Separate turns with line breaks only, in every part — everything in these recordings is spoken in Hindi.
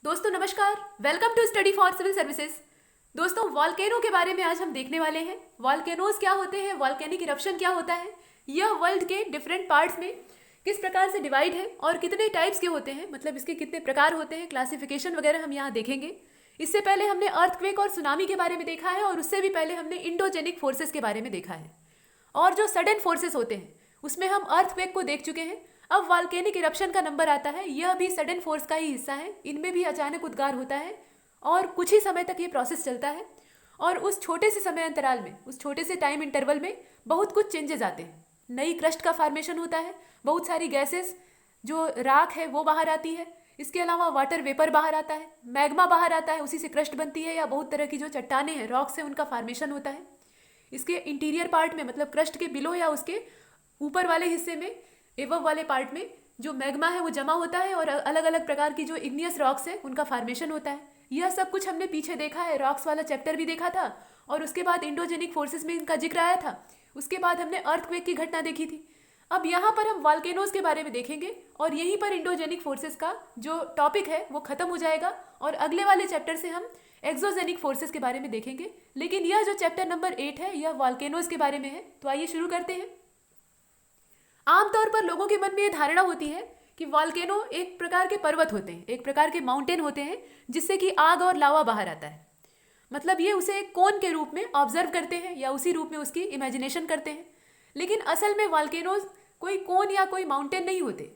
दोस्तों नमस्कार, welcome to study for civil services. दोस्तों वॉल्केनो के बारे में आज हम देखने वाले हैं। वॉल्केनोज क्या होते हैं, वॉल्केनिक इरप्शन क्या होता है, यह वर्ल्ड के डिफरेंट पार्ट्स में किस प्रकार से डिवाइड है और कितने टाइप्स के होते हैं, मतलब इसके कितने प्रकार होते हैं, क्लासिफिकेशन वगैरह हम यहाँ देखेंगे। इससे पहले हमने अर्थक्वेक और सुनामी के बारे में देखा है और उससे भी पहले हमने इंडोजेनिक फोर्सेस के बारे में देखा है। और जो सडन फोर्सेस होते हैं उसमें हम अर्थक्वेक को देख चुके हैं। अब वॉल्केनिक इरप्शन का नंबर आता है, यह भी सडन फोर्स का ही हिस्सा है। इनमें भी अचानक उद्गार होता है और कुछ ही समय तक ये प्रोसेस चलता है और उस छोटे से समय अंतराल में, उस छोटे से टाइम इंटरवल में बहुत कुछ चेंजेस आते हैं। नई क्रस्ट का फॉर्मेशन होता है, बहुत सारी गैसेस जो राख है वो बाहर आती है। इसके अलावा वाटर वेपर बाहर आता है, मैग्मा बाहर आता है, उसी से क्रस्ट बनती है या बहुत तरह की जो चट्टाने हैं रॉक्स है उनका फॉर्मेशन होता है। इसके इंटीरियर पार्ट में, मतलब क्रस्ट के बिलो या उसके ऊपर वाले हिस्से में, एवव वाले पार्ट में जो मैग्मा है वो जमा होता है और अलग अलग प्रकार की जो इग्नियस रॉक्स है उनका फॉर्मेशन होता है। यह सब कुछ हमने पीछे देखा है, रॉक्स वाला चैप्टर भी देखा था और उसके बाद इंडोजेनिक फोर्सेस में इनका जिक्र आया था। उसके बाद हमने अर्थक्वेक की घटना देखी थी। अब यहाँ पर हम वॉल्केनोज के बारे में देखेंगे और यहीं पर इंडोजेनिक फोर्सेस का जो टॉपिक है वो खत्म हो जाएगा और अगले वाले चैप्टर से हम एक्सोजेनिक फोर्सेस के बारे में देखेंगे। लेकिन यह जो चैप्टर नंबर 8 है यह वॉल्केनोज के बारे में है। तो आइए शुरू करते हैं। आमतौर पर लोगों के मन में ये धारणा होती है कि वॉल्केनो एक प्रकार के पर्वत होते हैं, एक प्रकार के माउंटेन होते हैं जिससे कि आग और लावा बाहर आता है। मतलब ये उसे एक कोन के रूप में ऑब्जर्व करते हैं या उसी रूप में उसकी इमेजिनेशन करते हैं। लेकिन असल में वॉल्केनोज कोई कोन या कोई माउंटेन नहीं होते।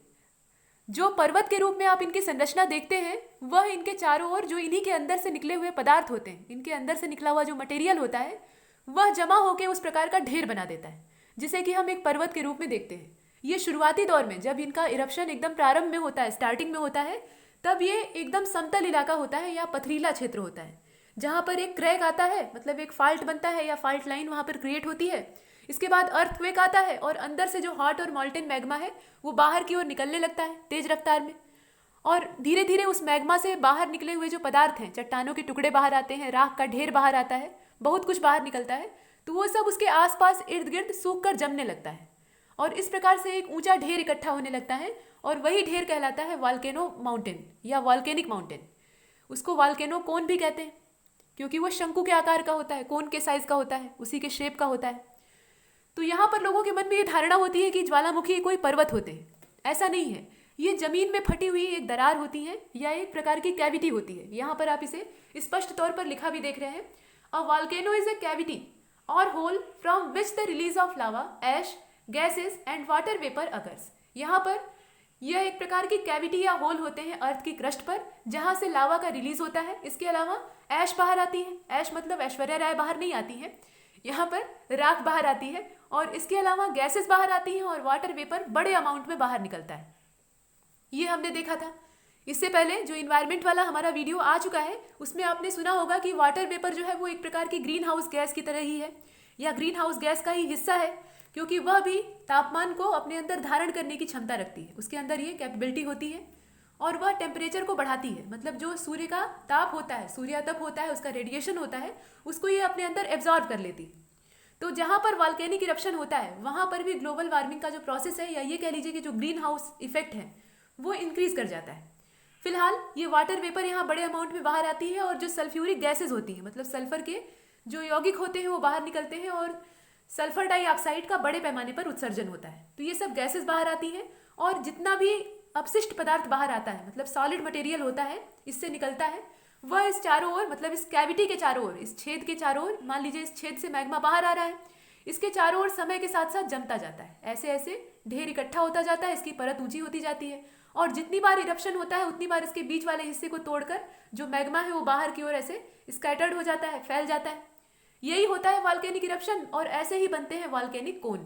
जो पर्वत के रूप में आप इनकी संरचना देखते हैं वह इनके चारों ओर जो इन्हीं के अंदर से निकले हुए पदार्थ होते हैं, इनके अंदर से निकला हुआ जो मटेरियल होता है वह जमा होकर उस प्रकार का ढेर बना देता है जिसे कि हम एक पर्वत के रूप में देखते हैं। ये शुरुआती दौर में जब इनका इरप्शन एकदम प्रारंभ में होता है, स्टार्टिंग में होता है, तब ये एकदम समतल इलाका होता है या पथरीला क्षेत्र होता है जहाँ पर एक क्रैक आता है, मतलब एक फाल्ट बनता है या फाल्ट लाइन वहाँ पर क्रिएट होती है। इसके बाद अर्थक्वेक आता है और अंदर से जो हॉट और मॉल्टेन मैग्मा है वो बाहर की ओर निकलने लगता है तेज रफ्तार में और धीरे धीरे उस मैग्मा से बाहर निकले हुए जो पदार्थ हैं, चट्टानों के टुकड़े बाहर आते हैं, राख का ढेर बाहर आता है, बहुत कुछ बाहर निकलता है। तो वो सब उसके आसपास इर्द गिर्द सूख कर जमने लगता है और इस प्रकार से एक ऊंचा ढेर इकट्ठा होने लगता है और वही ढेर कहलाता है वॉल्केनो माउंटेन या वॉल्केनिक माउंटेन। उसको वॉल्केनो कोन भी कहते हैं क्योंकि वो शंकु के आकार का होता है, कोन के साइज का होता है, उसी के शेप का होता है। तो यहाँ पर लोगों के मन में ये धारणा होती है कि ज्वालामुखी कोई पर्वत होते हैं। ऐसा नहीं है, ये जमीन में फटी हुई एक दरार होती है या एक प्रकार की कैविटी होती है। यहाँ पर आप इसे स्पष्ट तौर पर लिखा भी देख रहे हैं। A volcano is a cavity or hole from which the release of lava, ash, gases and water vapour occurs. यहाँ पर यह एक प्रकार की कैविटी या होल होते हैं अर्थ की क्रस्ट पर जहाँ से लावा का रिलीज होता है। इसके अलावा ऐश बाहर आती है, ऐश मतलब ऐश्वर्या राय बाहर नहीं आती है, यहाँ पर राख बाहर आती है और इसके अलावा गैसेस बाहर आती हैं और वाटर वेपर बड़े अमाउंट में बाहर निकलता है। ये हमने देखा था। इससे पहले जो इन्वायरमेंट वाला हमारा वीडियो आ चुका है उसमें आपने सुना होगा कि वाटर वेपर जो है वो एक प्रकार की ग्रीन हाउस गैस की तरह ही है या ग्रीन हाउस गैस का ही हिस्सा है क्योंकि वह भी तापमान को अपने अंदर धारण करने की क्षमता रखती है। उसके अंदर ये कैपेबिलिटी होती है और वह टेम्परेचर को बढ़ाती है। मतलब जो सूर्य का ताप होता है, सूर्यातप होता है, उसका रेडिएशन होता है, उसको ये अपने अंदर एब्जॉर्ब कर लेती है। तो जहाँ पर वॉल्केनिक इरप्शन होता है वहाँ पर भी ग्लोबल वार्मिंग का जो प्रोसेस है या ये कह लीजिए कि जो ग्रीन हाउस इफेक्ट है वो इंक्रीज कर जाता है। फिलहाल ये वाटर वेपर यहाँ बड़े अमाउंट में बाहर आती है और जो सल्फ्यूरिक गैसेज होती हैं, मतलब सल्फर के जो यौगिक होते हैं वो बाहर निकलते हैं और सल्फर डाइऑक्साइड का बड़े पैमाने पर उत्सर्जन होता है। तो ये सब गैसेस बाहर आती हैं और जितना भी अपशिष्ट पदार्थ बाहर आता है, मतलब सॉलिड मटेरियल होता है, इससे निकलता है, वह इस चारों ओर, मतलब इस कैविटी के चारों ओर, इस छेद के चारों ओर, मान लीजिए इस छेद से मैग्मा बाहर आ रहा है, इसके चारों ओर समय के साथ साथ जमता जाता है। ऐसे ऐसे ढेर इकट्ठा होता जाता है, इसकी परत ऊंची होती जाती है और जितनी बार इरप्शन होता है उतनी बार इसके बीच वाले हिस्से को तोड़कर जो मैग्मा है वो बाहर की ओर ऐसे स्कैटर्ड हो जाता है, फैल जाता है। यही होता है वॉल्केनिक इरप्शन और ऐसे ही बनते हैं वॉल्केनिक कोन।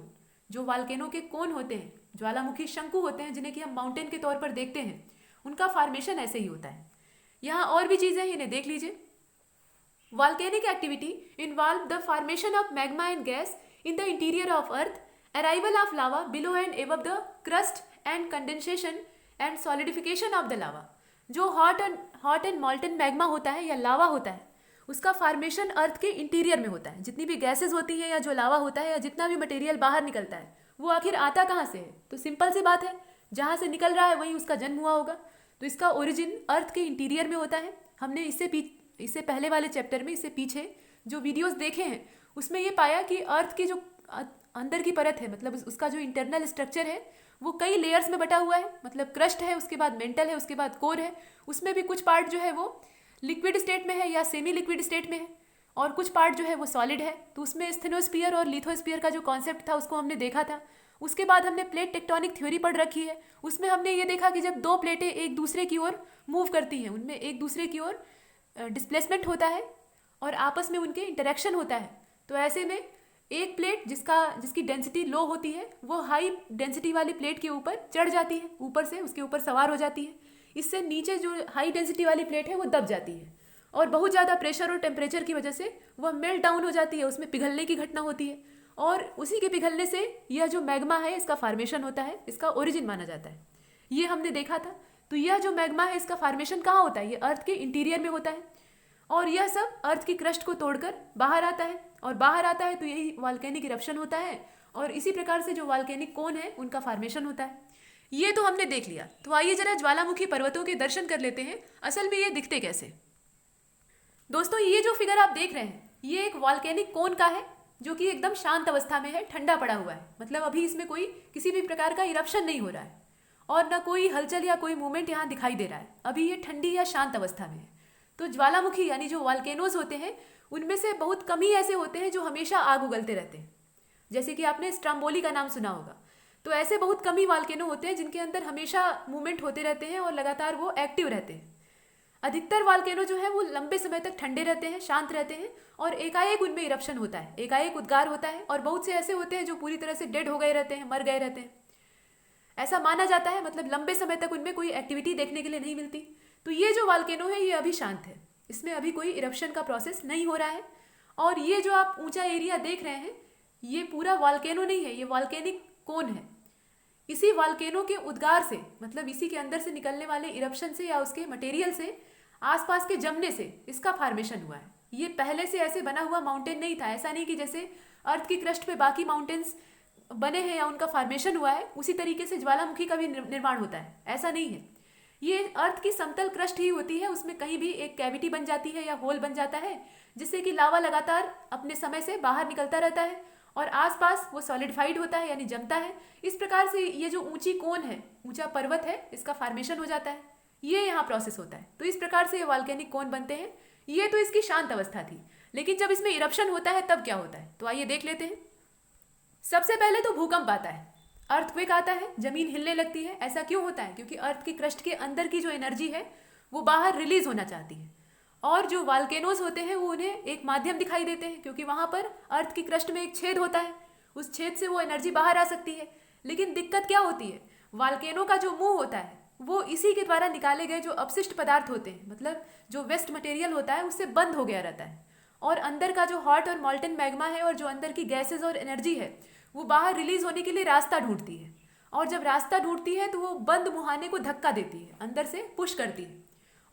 जो वॉल्केनो के कोन होते हैं, ज्वालामुखी शंकु होते हैं जिन्हें कि हम माउंटेन के तौर पर देखते हैं, उनका फॉर्मेशन ऐसे ही होता है। यहाँ और भी चीज़ें हैं, इन्हें देख लीजिए। Volcanic activity involve the formation of magma and gas in the interior of earth, arrival of lava below and above the crust and condensation and solidification of the lava. जो हॉट एंड मॉल्टन मैग्मा होता है या लावा होता है उसका फॉर्मेशन अर्थ के इंटीरियर में होता है। जितनी भी गैसेस होती हैं या जो लावा होता है या जितना भी मटेरियल बाहर निकलता है वो आखिर आता कहाँ से है? तो सिंपल सी बात है, जहाँ से निकल रहा है वहीं उसका जन्म हुआ होगा। तो इसका ओरिजिन अर्थ के इंटीरियर में होता है। हमने इससे पहले वाले चैप्टर में, इससे पीछे जो वीडियोस देखे हैं उसमें ये पाया कि अर्थ की जो अंदर की परत है, मतलब उसका जो इंटरनल स्ट्रक्चर है वो कई लेयर्स में बटा हुआ है। मतलब क्रस्ट है, उसके बाद मेंटल है, उसके बाद कोर है। उसमें भी कुछ पार्ट जो है वो लिक्विड स्टेट में है या सेमी लिक्विड स्टेट में है, और कुछ पार्ट जो है वो सॉलिड है। तो उसमें स्थिनोस्फीयर और लिथोस्फीयर का जो कॉन्सेप्ट था उसको हमने देखा था। उसके बाद हमने प्लेट टेक्टोनिक थ्योरी पढ़ रखी है। उसमें हमने ये देखा कि जब दो प्लेटें एक दूसरे की ओर मूव करती हैं, उनमें एक दूसरे की ओर डिस्प्लेसमेंट होता है और आपस में उनके इंटरेक्शन होता है। तो ऐसे में एक प्लेट जिसकी डेंसिटी लो होती है वो हाई डेंसिटी वाली प्लेट के ऊपर चढ़ जाती है, ऊपर से उसके ऊपर सवार हो जाती है। इससे नीचे जो हाई डेंसिटी वाली प्लेट है वो दब जाती है और बहुत ज़्यादा प्रेशर और टेम्परेचर की वजह से वह मेल्ट डाउन हो जाती है, उसमें पिघलने की घटना होती है और उसी के पिघलने से यह जो मैग्मा है इसका फॉर्मेशन होता है, इसका ओरिजिन माना जाता है। ये हमने देखा था। तो यह जो मैग्मा है इसका फॉर्मेशन कहाँ होता है? ये अर्थ के इंटीरियर में होता है और यह सब अर्थ की क्रस्ट को तोड़कर बाहर आता है, और बाहर आता है तो यही वॉल्केनिक इरप्शन होता है और इसी प्रकार से जो वॉल्केनिक कोन है उनका फॉर्मेशन होता है। ये तो हमने देख लिया। तो आइए जरा ज्वालामुखी पर्वतों के दर्शन कर लेते हैं, असल में ये दिखते कैसे। दोस्तों ये जो फिगर आप देख रहे हैं ये एक वॉल्केनिक कोन का है जो कि एकदम शांत अवस्था में है, ठंडा पड़ा हुआ है। मतलब अभी इसमें कोई किसी भी प्रकार का इरप्शन नहीं हो रहा है और ना कोई हलचल या कोई मूवमेंट यहाँ दिखाई दे रहा है। अभी ये ठंडी या शांत अवस्था में है। तो ज्वालामुखी यानी जो वॉल्केनोज होते हैं उनमें से बहुत कम ही ऐसे होते हैं जो हमेशा आग उगलते रहते हैं। जैसे कि आपने स्ट्रम्बोली का नाम सुना होगा। तो ऐसे बहुत कम ही वॉल्केनो होते हैं जिनके अंदर हमेशा मूवमेंट होते रहते हैं और लगातार वो एक्टिव रहते हैं। अधिकतर वॉल्केनो जो है वो लंबे समय तक ठंडे रहते हैं, शांत रहते हैं और एकाएक उनमें इरप्शन होता है, एकाएक उद्गार होता है। और बहुत से ऐसे होते हैं जो पूरी तरह से डेड हो गए रहते हैं, मर गए रहते हैं, ऐसा माना जाता है। मतलब लंबे समय तक उनमें कोई एक्टिविटी देखने के लिए नहीं मिलती। तो ये जो वॉल्केनो है ये अभी शांत है, इसमें अभी कोई इरप्शन का प्रोसेस नहीं हो रहा है। और ये जो आप ऊंचा एरिया देख रहे हैं ये पूरा वॉल्केनो नहीं है, ये वॉल्केनिक कोन है। इसी वॉल्केनो के उद्गार से, मतलब इसी के अंदर से निकलने वाले इरप्शन से या उसके मटेरियल से आसपास के जमने से इसका फॉर्मेशन हुआ है। ये पहले से ऐसे बना हुआ माउंटेन नहीं था। ऐसा नहीं कि जैसे अर्थ की क्रस्ट पे बाकी माउंटेन्स बने हैं या उनका फॉर्मेशन हुआ है उसी तरीके से ज्वालामुखी का भी निर्माण होता है, ऐसा नहीं है। ये अर्थ की समतल क्रस्ट ही होती है, उसमें कहीं भी एक कैविटी बन जाती है या होल बन जाता है जिससे कि लावा लगातार अपने समय से बाहर निकलता रहता है और आसपास वो सॉलिडिफाइड होता है यानी जमता है। इस प्रकार से ये जो ऊंची कोन है, ऊंचा पर्वत है, इसका फॉर्मेशन हो जाता है। ये यहाँ प्रोसेस होता है। तो इस प्रकार से ये वॉल्केनिक कोन बनते हैं। ये तो इसकी शांत अवस्था थी, लेकिन जब इसमें इरप्शन होता है तब क्या होता है तो आइए देख लेते हैं। सबसे पहले तो भूकंप आता है, अर्थक्वेक आता है, जमीन हिलने लगती है। ऐसा क्यों होता है? क्योंकि अर्थ की क्रस्ट के अंदर की जो एनर्जी है वो बाहर रिलीज होना चाहती है और जो वॉल्केनोज होते हैं वो उन्हें एक माध्यम दिखाई देते हैं क्योंकि वहाँ पर अर्थ की क्रस्ट में एक छेद होता है, उस छेद से वो एनर्जी बाहर आ सकती है। लेकिन दिक्कत क्या होती है? वॉल्केनो का जो मुंह होता है वो इसी के द्वारा निकाले गए जो अपशिष्ट पदार्थ होते हैं, मतलब जो वेस्ट मटेरियल होता है, उससे बंद हो गया रहता है और अंदर का जो हॉट और मॉल्टन मैग्मा है और जो अंदर की गैसेज और एनर्जी है वो बाहर रिलीज होने के लिए रास्ता ढूंढती है। और जब रास्ता ढूंढती है तो वो बंद मुहाने को धक्का देती है, अंदर से पुश करती है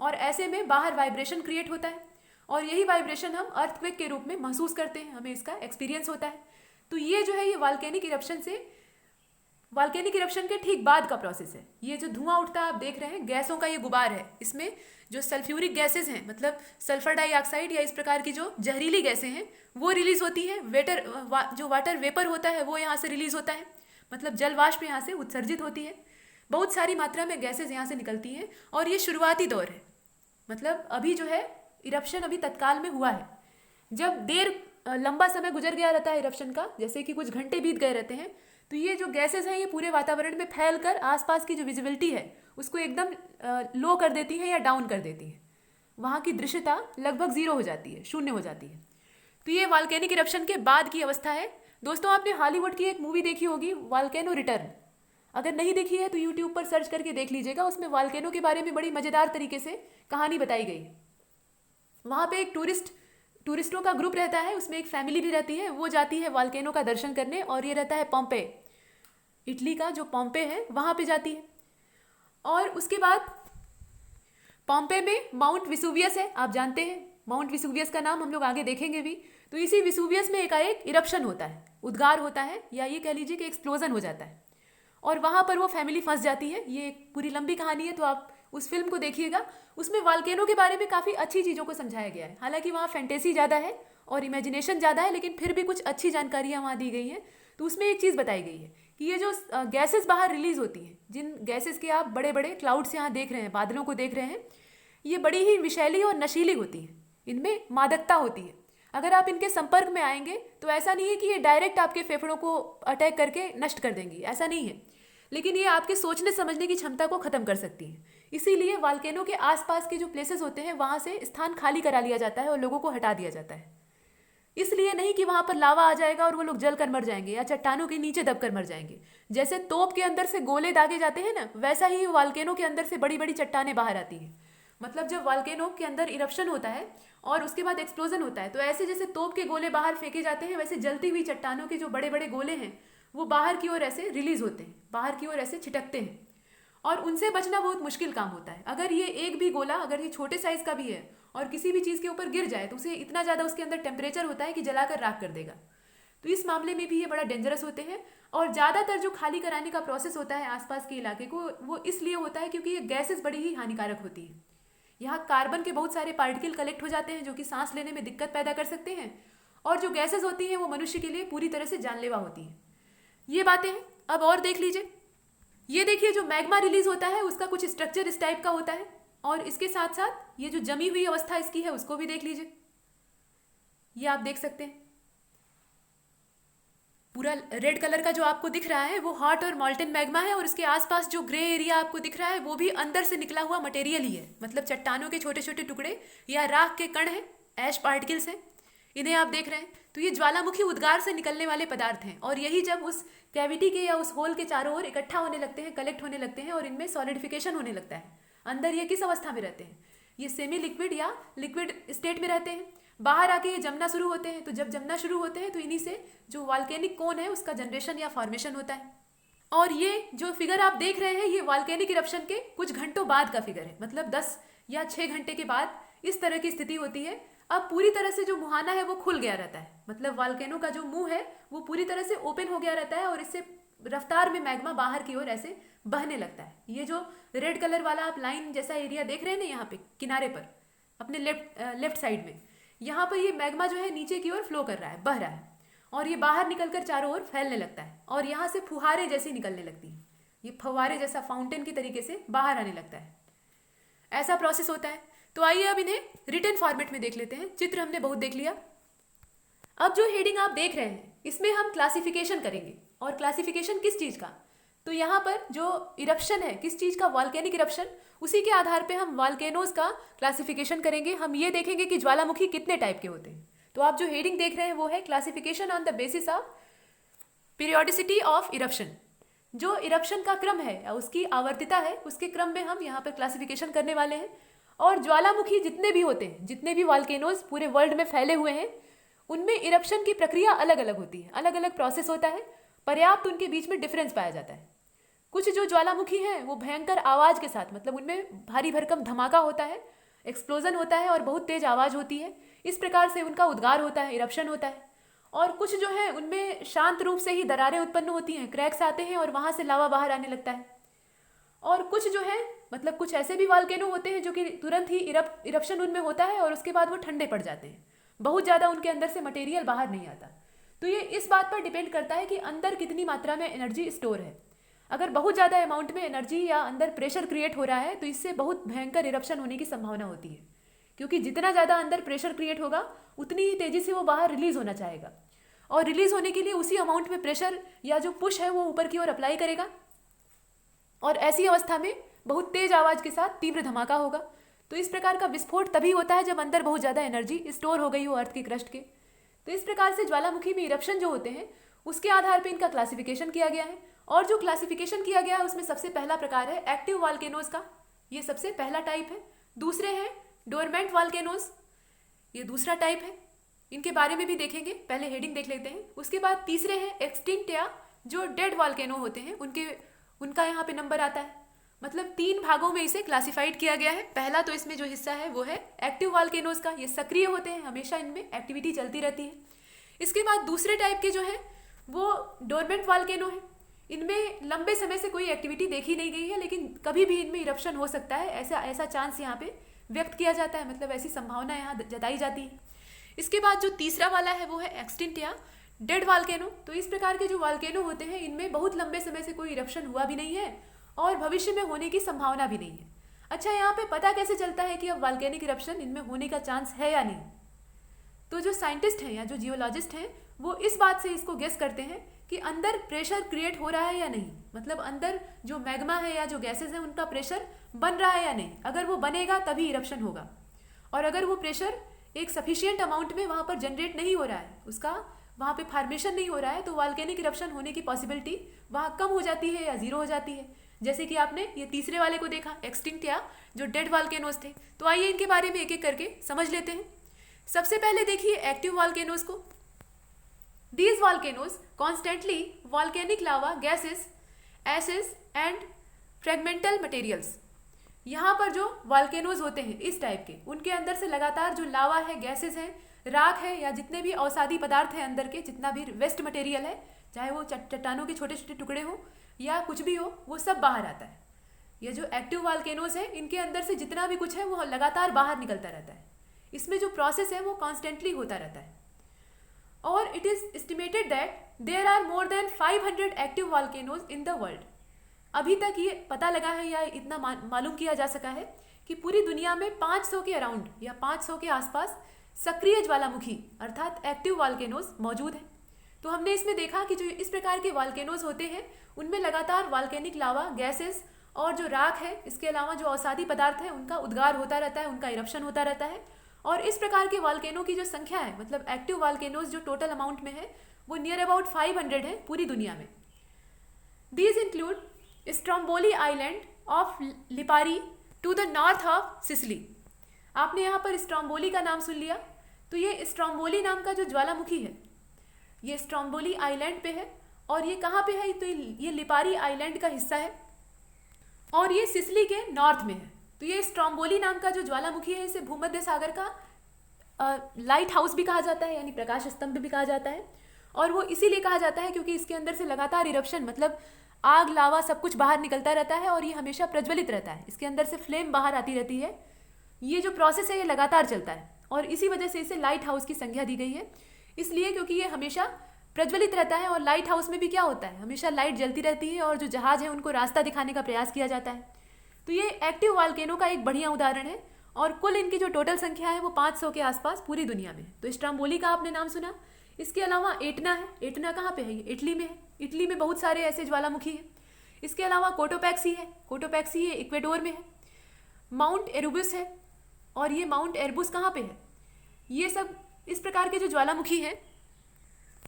और ऐसे में बाहर वाइब्रेशन क्रिएट होता है और यही वाइब्रेशन हम अर्थक्वेक के रूप में महसूस करते हैं, हमें इसका एक्सपीरियंस होता है। तो ये जो है ये वॉल्केनिक इरप्शन के ठीक बाद का प्रोसेस है। ये जो धुआं उठता है आप देख रहे हैं, गैसों का ये गुबार है। इसमें जो सल्फ्यूरिक गैसेज हैं, मतलब सल्फर डाइऑक्साइड या इस प्रकार की जो जहरीली गैसें हैं वो रिलीज होती हैं। जो वाटर वेपर होता है वो यहाँ से रिलीज होता है, मतलब जल वाष्प यहाँ से उत्सर्जित होती है। बहुत सारी मात्रा में गैसेज यहाँ से निकलती हैं और ये शुरुआती दौर है। मतलब अभी जो है इरप्शन अभी तत्काल में हुआ है। जब लंबा समय गुजर गया रहता है इरप्शन का, जैसे कि कुछ घंटे बीत गए रहते हैं, तो ये जो गैसेस हैं ये पूरे वातावरण में फैलकर आसपास की जो विजिबिलिटी है उसको एकदम लो कर देती है या डाउन कर देती है। वहाँ की दृश्यता लगभग 0 हो जाती है, शून्य हो जाती है। तो ये वॉल्केनिक इरप्शन के बाद की अवस्था है। दोस्तों आपने हॉलीवुड की एक मूवी देखी होगी, वॉल्केनो रिटर्न। अगर नहीं देखी है तो यूट्यूब पर सर्च करके देख लीजिएगा, उसमें वॉल्केनो के बारे में बड़ी मज़ेदार तरीके से कहानी बताई गई। वहाँ पे एक टूरिस्टों का ग्रुप रहता है, उसमें एक फैमिली भी रहती है। वो जाती है वॉल्केनो का दर्शन करने और ये रहता है पोम्पे, इटली का जो पोम्पे है वहाँ पे जाती है। और उसके बाद पोम्पे में माउंट विसुवियस है, आप जानते हैं माउंट विसुवियस का नाम हम लोग आगे देखेंगे भी। तो इसी विसुवियस में एकाएक इरप्शन होता है, उद्गार होता है या ये कह लीजिए कि एक्सप्लोजन हो जाता है और वहाँ पर वो फैमिली फंस जाती है। ये एक पूरी लंबी कहानी है तो आप उस फिल्म को देखिएगा, उसमें वॉल्केनो के बारे में काफ़ी अच्छी चीज़ों को समझाया गया है। हालांकि वहाँ फैंटेसी ज़्यादा है और इमेजिनेशन ज़्यादा है, लेकिन फिर भी कुछ अच्छी जानकारियाँ वहाँ दी गई हैं। तो उसमें एक चीज़ बताई गई है कि ये जो गैसेस बाहर रिलीज होती हैं, जिन गैसेस के आप बड़े बड़े क्लाउड्स यहाँ देख रहे हैं, बादलों को देख रहे हैं, ये बड़ी ही विषैली और नशीली होती हैं, इनमें मादकता होती है। अगर आप इनके संपर्क में आएंगे तो ऐसा नहीं है कि ये डायरेक्ट आपके फेफड़ों को अटैक करके नष्ट कर देंगी, ऐसा नहीं है, लेकिन ये आपके सोचने समझने की क्षमता को खत्म कर सकती है। इसीलिए वॉल्केनो के आसपास के जो प्लेसेस होते हैं वहाँ से स्थान खाली करा लिया जाता है और लोगों को हटा दिया जाता है। इसलिए नहीं कि वहाँ पर लावा आ जाएगा और वो लोग जल कर मर जाएंगे या चट्टानों के नीचे दब कर मर जाएंगे। जैसे तोप के अंदर से गोले दागे जाते हैं ना, वैसा ही वॉल्केनो के अंदर से बड़ी बड़ी चट्टानें बाहर आती हैं। मतलब जब वॉल्केनो के अंदर इरप्शन होता है और उसके बाद एक्सप्लोजन होता है, तो ऐसे जैसे तोप के गोले बाहर फेंके जाते हैं, वैसे जलती हुई चट्टानों के जो बड़े बड़े गोले हैं वो बाहर की ओर ऐसे रिलीज होते हैं, बाहर की ओर ऐसे छिटकते हैं, और उनसे बचना बहुत मुश्किल काम होता है। अगर ये एक भी गोला, अगर ये छोटे साइज का भी है और किसी भी चीज़ के ऊपर गिर जाए तो उसे इतना ज़्यादा उसके अंदर टेम्परेचर होता है कि जलाकर राख कर देगा। तो इस मामले में भी ये बड़ा डेंजरस होते हैं। और ज़्यादातर जो खाली कराने का प्रोसेस होता है आसपास के इलाके को, वो इसलिए होता है क्योंकि ये गैसेस बड़ी ही हानिकारक होती है। यहाँ कार्बन के बहुत सारे पार्टिकल कलेक्ट हो जाते हैं जो कि सांस लेने में दिक्कत पैदा कर सकते हैं, और जो गैसेस होती हैं वो मनुष्य के लिए पूरी तरह से जानलेवा होती हैं। ये बातें हैं। अब और देख लीजिए, ये देखिए जो मैग्मा रिलीज होता है उसका कुछ स्ट्रक्चर इस टाइप का होता है, और इसके साथ साथ ये जो जमी हुई अवस्था इसकी है उसको भी देख लीजिए। ये आप देख सकते हैं पूरा रेड कलर का जो आपको दिख रहा है वो हॉट और मॉल्टन मैग्मा है, और इसके आसपास जो ग्रे एरिया आपको दिख रहा है वो भी अंदर से निकला हुआ मटेरियल ही है। मतलब चट्टानों के छोटे छोटे टुकड़े या राख के कण हैं, ऐश पार्टिकल्स हैं, इन्हें आप देख रहे हैं। तो ये ज्वालामुखी उद्गार से निकलने वाले पदार्थ हैं, और यही जब उस कैविटी के या उस होल के चारों ओर इकट्ठा होने लगते हैं, कलेक्ट होने लगते हैं और इनमें सॉलिडिफिकेशन होने लगता है, अंदर ये किस अवस्था में रहते हैं, ये सेमी लिक्विड या लिक्विड स्टेट में रहते हैं। बाहर आके ये जमना शुरू होते हैं। तो जब जमना शुरू होते हैं तो इन्हीं से जो वॉल्केनिक कोन है उसका जनरेशन या फॉर्मेशन होता है। और ये जो फिगर आप देख रहे हैं ये वॉल्केनिक इरप्शन के कुछ घंटों बाद का फिगर है, मतलब 10 या 6 घंटे के बाद इस तरह की स्थिति होती है। अब पूरी तरह से जो मुहाना है वो खुल गया रहता है, मतलब वॉल्केनो का जो मुंह है वो पूरी तरह से ओपन हो गया रहता है, और इससे रफ्तार में मैग्मा बाहर की ओर ऐसे बहने लगता है। ये जो रेड कलर वाला आप लाइन जैसा एरिया देख रहे हैं ना यहाँ पे किनारे पर अपने लेफ्ट साइड में, यहाँ पर ये मैग्मा जो है नीचे की ओर फ्लो कर रहा है, बह रहा है, और ये बाहर निकलकर चारों ओर फैलने लगता है, और यहाँ से फुहारे जैसी निकलने लगती है। ये फव्वारे जैसा फाउंटेन की तरीके से बाहर आने लगता है। ऐसा प्रोसेस होता है। तो आइए अब इन्हें रिटन फॉर्मेट में देख लेते हैं। चित्र हमने बहुत देख लिया। अब जो हेडिंग आप देख रहे हैं इसमें हम क्लासिफिकेशन करेंगे। और क्लासिफिकेशन किस चीज़ का? तो यहाँ पर जो इरप्शन है किस चीज़ का, वॉल्केनिक इरप्शन, उसी के आधार पे हम वॉल्केनोज का क्लासिफिकेशन करेंगे। हम ये देखेंगे कि ज्वालामुखी कितने टाइप के होते हैं। तो आप जो हेडिंग देख रहे हैं वो है classification on the basis of periodicity of eruption. जो इरप्शन का क्रम है या उसकी आवर्तिता है उसके क्रम में हम यहाँ पर क्लासिफिकेशन करने वाले हैं। और ज्वालामुखी जितने भी होते हैं, जितने भी वॉल्केनोज पूरे वर्ल्ड में फैले हुए हैं, उनमें इरप्शन की प्रक्रिया अलग अलग होती है, अलग अलग प्रोसेस होता है, पर्याप्त उनके बीच में डिफरेंस पाया जाता है। कुछ जो ज्वालामुखी हैं वो भयंकर आवाज़ के साथ, मतलब उनमें भारी भरकम धमाका होता है, एक्सप्लोजन होता है और बहुत तेज आवाज़ होती है, इस प्रकार से उनका उद्गार होता है, इरप्शन होता है। और कुछ जो है उनमें शांत रूप से ही दरारें उत्पन्न होती हैं, क्रैक्स आते हैं और वहाँ से लावा बाहर आने लगता है। और कुछ जो है मतलब कुछ ऐसे भी वॉल्केनो होते हैं जो कि तुरंत ही इरप्शन उनमें होता है और उसके बाद वो ठंडे पड़ जाते हैं, बहुत ज़्यादा उनके अंदर से मटेरियल बाहर नहीं आता। तो ये इस बात पर डिपेंड करता है कि अंदर कितनी मात्रा में एनर्जी स्टोर है। अगर बहुत ज़्यादा अमाउंट में एनर्जी या अंदर प्रेशर क्रिएट हो रहा है तो इससे बहुत भयंकर इरप्शन होने की संभावना होती है, क्योंकि जितना ज़्यादा अंदर प्रेशर क्रिएट होगा उतनी ही तेज़ी से वो बाहर रिलीज होना चाहेगा, और रिलीज होने के लिए उसी अमाउंट में प्रेशर या जो पुश है वो ऊपर की ओर अप्लाई करेगा, और ऐसी अवस्था में बहुत तेज आवाज़ के साथ तीव्र धमाका होगा। तो इस प्रकार का विस्फोट तभी होता है जब अंदर बहुत ज़्यादा एनर्जी स्टोर हो गई हो अर्थ के क्रस्ट के। तो इस प्रकार से ज्वालामुखी में इरप्शन जो होते हैं उसके आधार पर इनका क्लासिफिकेशन किया गया है। और जो क्लासिफिकेशन किया गया है उसमें सबसे पहला प्रकार है एक्टिव वॉल्केनोज का, ये सबसे पहला टाइप है। दूसरे हैं डोरमेंट वॉल्केनोज, ये दूसरा टाइप है, इनके बारे में भी देखेंगे, पहले हेडिंग देख लेते हैं। उसके बाद तीसरे हैं एक्सटिंक्ट या जो डेड वॉल्केनो होते हैं उनका यहाँ पे नंबर आता है। मतलब 3 भागों में इसे क्लासिफाइड किया गया है। पहला तो इसमें जो हिस्सा है वो है एक्टिव वॉल्केनोज का, ये सक्रिय होते हैं, हमेशा इनमें एक्टिविटी चलती रहती है। इसके बाद दूसरे टाइप के जो है वो डोरमेंट वॉल्केनो है, इनमें लंबे समय से कोई एक्टिविटी देखी नहीं गई है, लेकिन कभी भी इनमें इरप्शन हो सकता है, ऐसा ऐसा चांस यहाँ पे व्यक्त किया जाता है, मतलब ऐसी संभावना यहाँ जताई जाती है। इसके बाद जो तीसरा वाला है वो है एक्सटिंक्ट या डेड वाल्केनो। तो इस प्रकार के जो वाल्केनो होते हैं इनमें बहुत लंबे समय से कोई इरप्शन हुआ भी नहीं है और भविष्य में होने की संभावना भी नहीं है। अच्छा, यहाँ पे पता कैसे चलता है कि अब वाल्केनिक इरप्शन इनमें होने का चांस है या नहीं? तो जो साइंटिस्ट हैं या जो जियोलॉजिस्ट हैं वो इस बात से इसको गेस करते हैं कि अंदर प्रेशर क्रिएट हो रहा है या नहीं, मतलब अंदर जो मैग्मा है या जो गैसेज हैं उनका प्रेशर बन रहा है या नहीं। अगर वो बनेगा तभी इरप्शन होगा, और अगर वो प्रेशर एक सफिशिएंट अमाउंट में वहाँ पर जनरेट नहीं हो रहा है, उसका वहाँ पे फॉर्मेशन नहीं हो रहा है, तो वाल्केनिक इरप्शन होने की पॉसिबिलिटी वहाँ कम हो जाती है या जीरो हो जाती है। जैसे कि आपने ये तीसरे वाले को देखा, एक्सटिंक्ट या जो डेड वाल्केनोज थे। तो आइए इनके बारे में एक एक करके समझ लेते हैं। सबसे पहले देखिए एक्टिव वाल्केनोज को। These volcanoes constantly volcanic lava gases, ashes and fragmental materials। यहाँ पर जो वॉल्केनोज होते हैं इस टाइप के, उनके अंदर से लगातार जो लावा है, गैसेस हैं, राख है, या जितने भी औषधि पदार्थ हैं अंदर के, जितना भी वेस्ट मटेरियल है, चाहे वो चट्टानों के छोटे छोटे टुकड़े हो या कुछ भी हो, वो सब बाहर आता है। ये जो एक्टिव वॉल्केनोज है इनके अंदर से जितना भी कुछ है वो लगातार बाहर निकलता रहता है। इसमें जो प्रोसेस है वो कॉन्स्टेंटली होता रहता है। और it is estimated that there are more than 500 active volcanoes in the world. अभी तक ये पता लगा है या इतना मालूम किया जा सका है कि पूरी दुनिया में 500 के अराउंड या 500 के आसपास सक्रिय ज्वालामुखी अर्थात एक्टिव वॉल्केनोज मौजूद हैं। तो हमने इसमें देखा कि जो इस प्रकार के वॉल्केनोज होते हैं उनमें लगातार वॉल्केनिक लावा, गैसेस और जो राख है, इसके अलावा जो औषधि पदार्थ है उनका उद्गार होता रहता है, उनका इरप्शन होता रहता है। और इस प्रकार के वॉल्केनो की जो संख्या है, मतलब एक्टिव वॉल्केनोज जो टोटल अमाउंट में है, वो नियर अबाउट 500 है पूरी दुनिया में। These include Stromboli island of Lipari to the north of Sicily. आपने यहाँ पर स्ट्रोम्बोली का नाम सुन लिया, तो ये स्ट्रोम्बोली नाम का जो ज्वालामुखी है ये स्ट्रोम्बोली आइलैंड पे है, और ये कहाँ पे है? तो ये लिपारी आइलैंड का हिस्सा है और ये सिसिली के नॉर्थ में है। तो ये स्ट्रोम्बोली नाम का जो ज्वालामुखी है इसे भूमध्य सागर का लाइट हाउस भी कहा जाता है, यानी प्रकाश स्तंभ भी कहा जाता है। और वो इसीलिए कहा जाता है क्योंकि इसके अंदर से लगातार इरप्शन, मतलब आग, लावा सब कुछ बाहर निकलता रहता है और ये हमेशा प्रज्वलित रहता है। इसके अंदर से फ्लेम बाहर आती रहती है। ये जो प्रोसेस है ये लगातार चलता है और इसी वजह से इसे लाइट हाउस की संज्ञा दी गई है। इसलिए क्योंकि ये हमेशा प्रज्वलित रहता है, और लाइट हाउस में भी क्या होता है, हमेशा लाइट जलती रहती है और जो जहाज है उनको रास्ता दिखाने का प्रयास किया जाता है। तो ये एक्टिव वॉल्केनो का एक बढ़िया उदाहरण है, और कुल इनकी जो टोटल संख्या है वो 500 के आसपास पूरी दुनिया में। तो स्ट्रोम्बोली का आपने नाम सुना। इसके अलावा एटना है। एटना कहाँ पे है? ये इटली में है। इटली में बहुत सारे ऐसे ज्वालामुखी हैं। इसके अलावा कोटोपैक्सी है। कोटोपैक्सी ये इक्वेडोर में है। माउंट एरुबस है, और ये माउंट एरबुस कहाँ पे है? ये सब इस प्रकार के जो ज्वालामुखी हैं,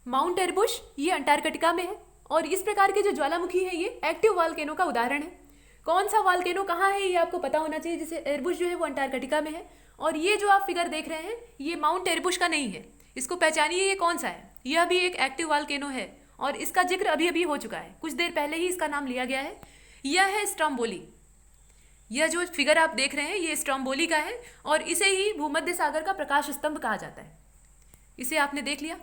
माउंट एरबुस ये अंटार्कटिका में है, और इस प्रकार के जो ज्वालामुखी है ये एक्टिव वॉल्केनो का उदाहरण है। कौन सा वॉल्केनो कहाँ है ये आपको पता होना चाहिए। जैसे एरबुस जो है वो अंटार्कटिका में है, और ये जो आप फिगर देख रहे हैं ये माउंट एरबुस का नहीं है। इसको पहचानिए, ये कौन सा है? यह भी एक एक्टिव वॉल्केनो है, और इसका जिक्र अभी अभी हो चुका है, कुछ देर पहले ही इसका नाम लिया गया है। यह है स्ट्रोम्बोली। यह जो फिगर आप देख रहे हैं ये स्ट्रोम्बोली का है, और इसे ही भूमध्य सागर का प्रकाश स्तंभ कहा जाता है। इसे आपने देख लिया।